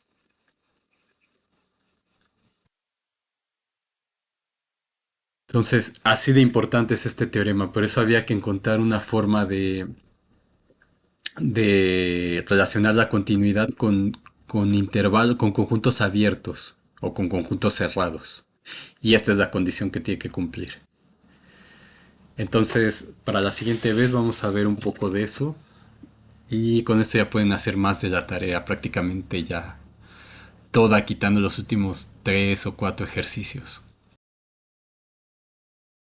Entonces, así de importante es este teorema, por eso había que encontrar una forma de relacionar la continuidad con intervalos, con conjuntos abiertos o con conjuntos cerrados. Y esta es la condición que tiene que cumplir. Entonces, para la siguiente vez vamos a ver un poco de eso. Y con esto ya pueden hacer más de la tarea, prácticamente ya toda, quitando los últimos 3 o 4 ejercicios.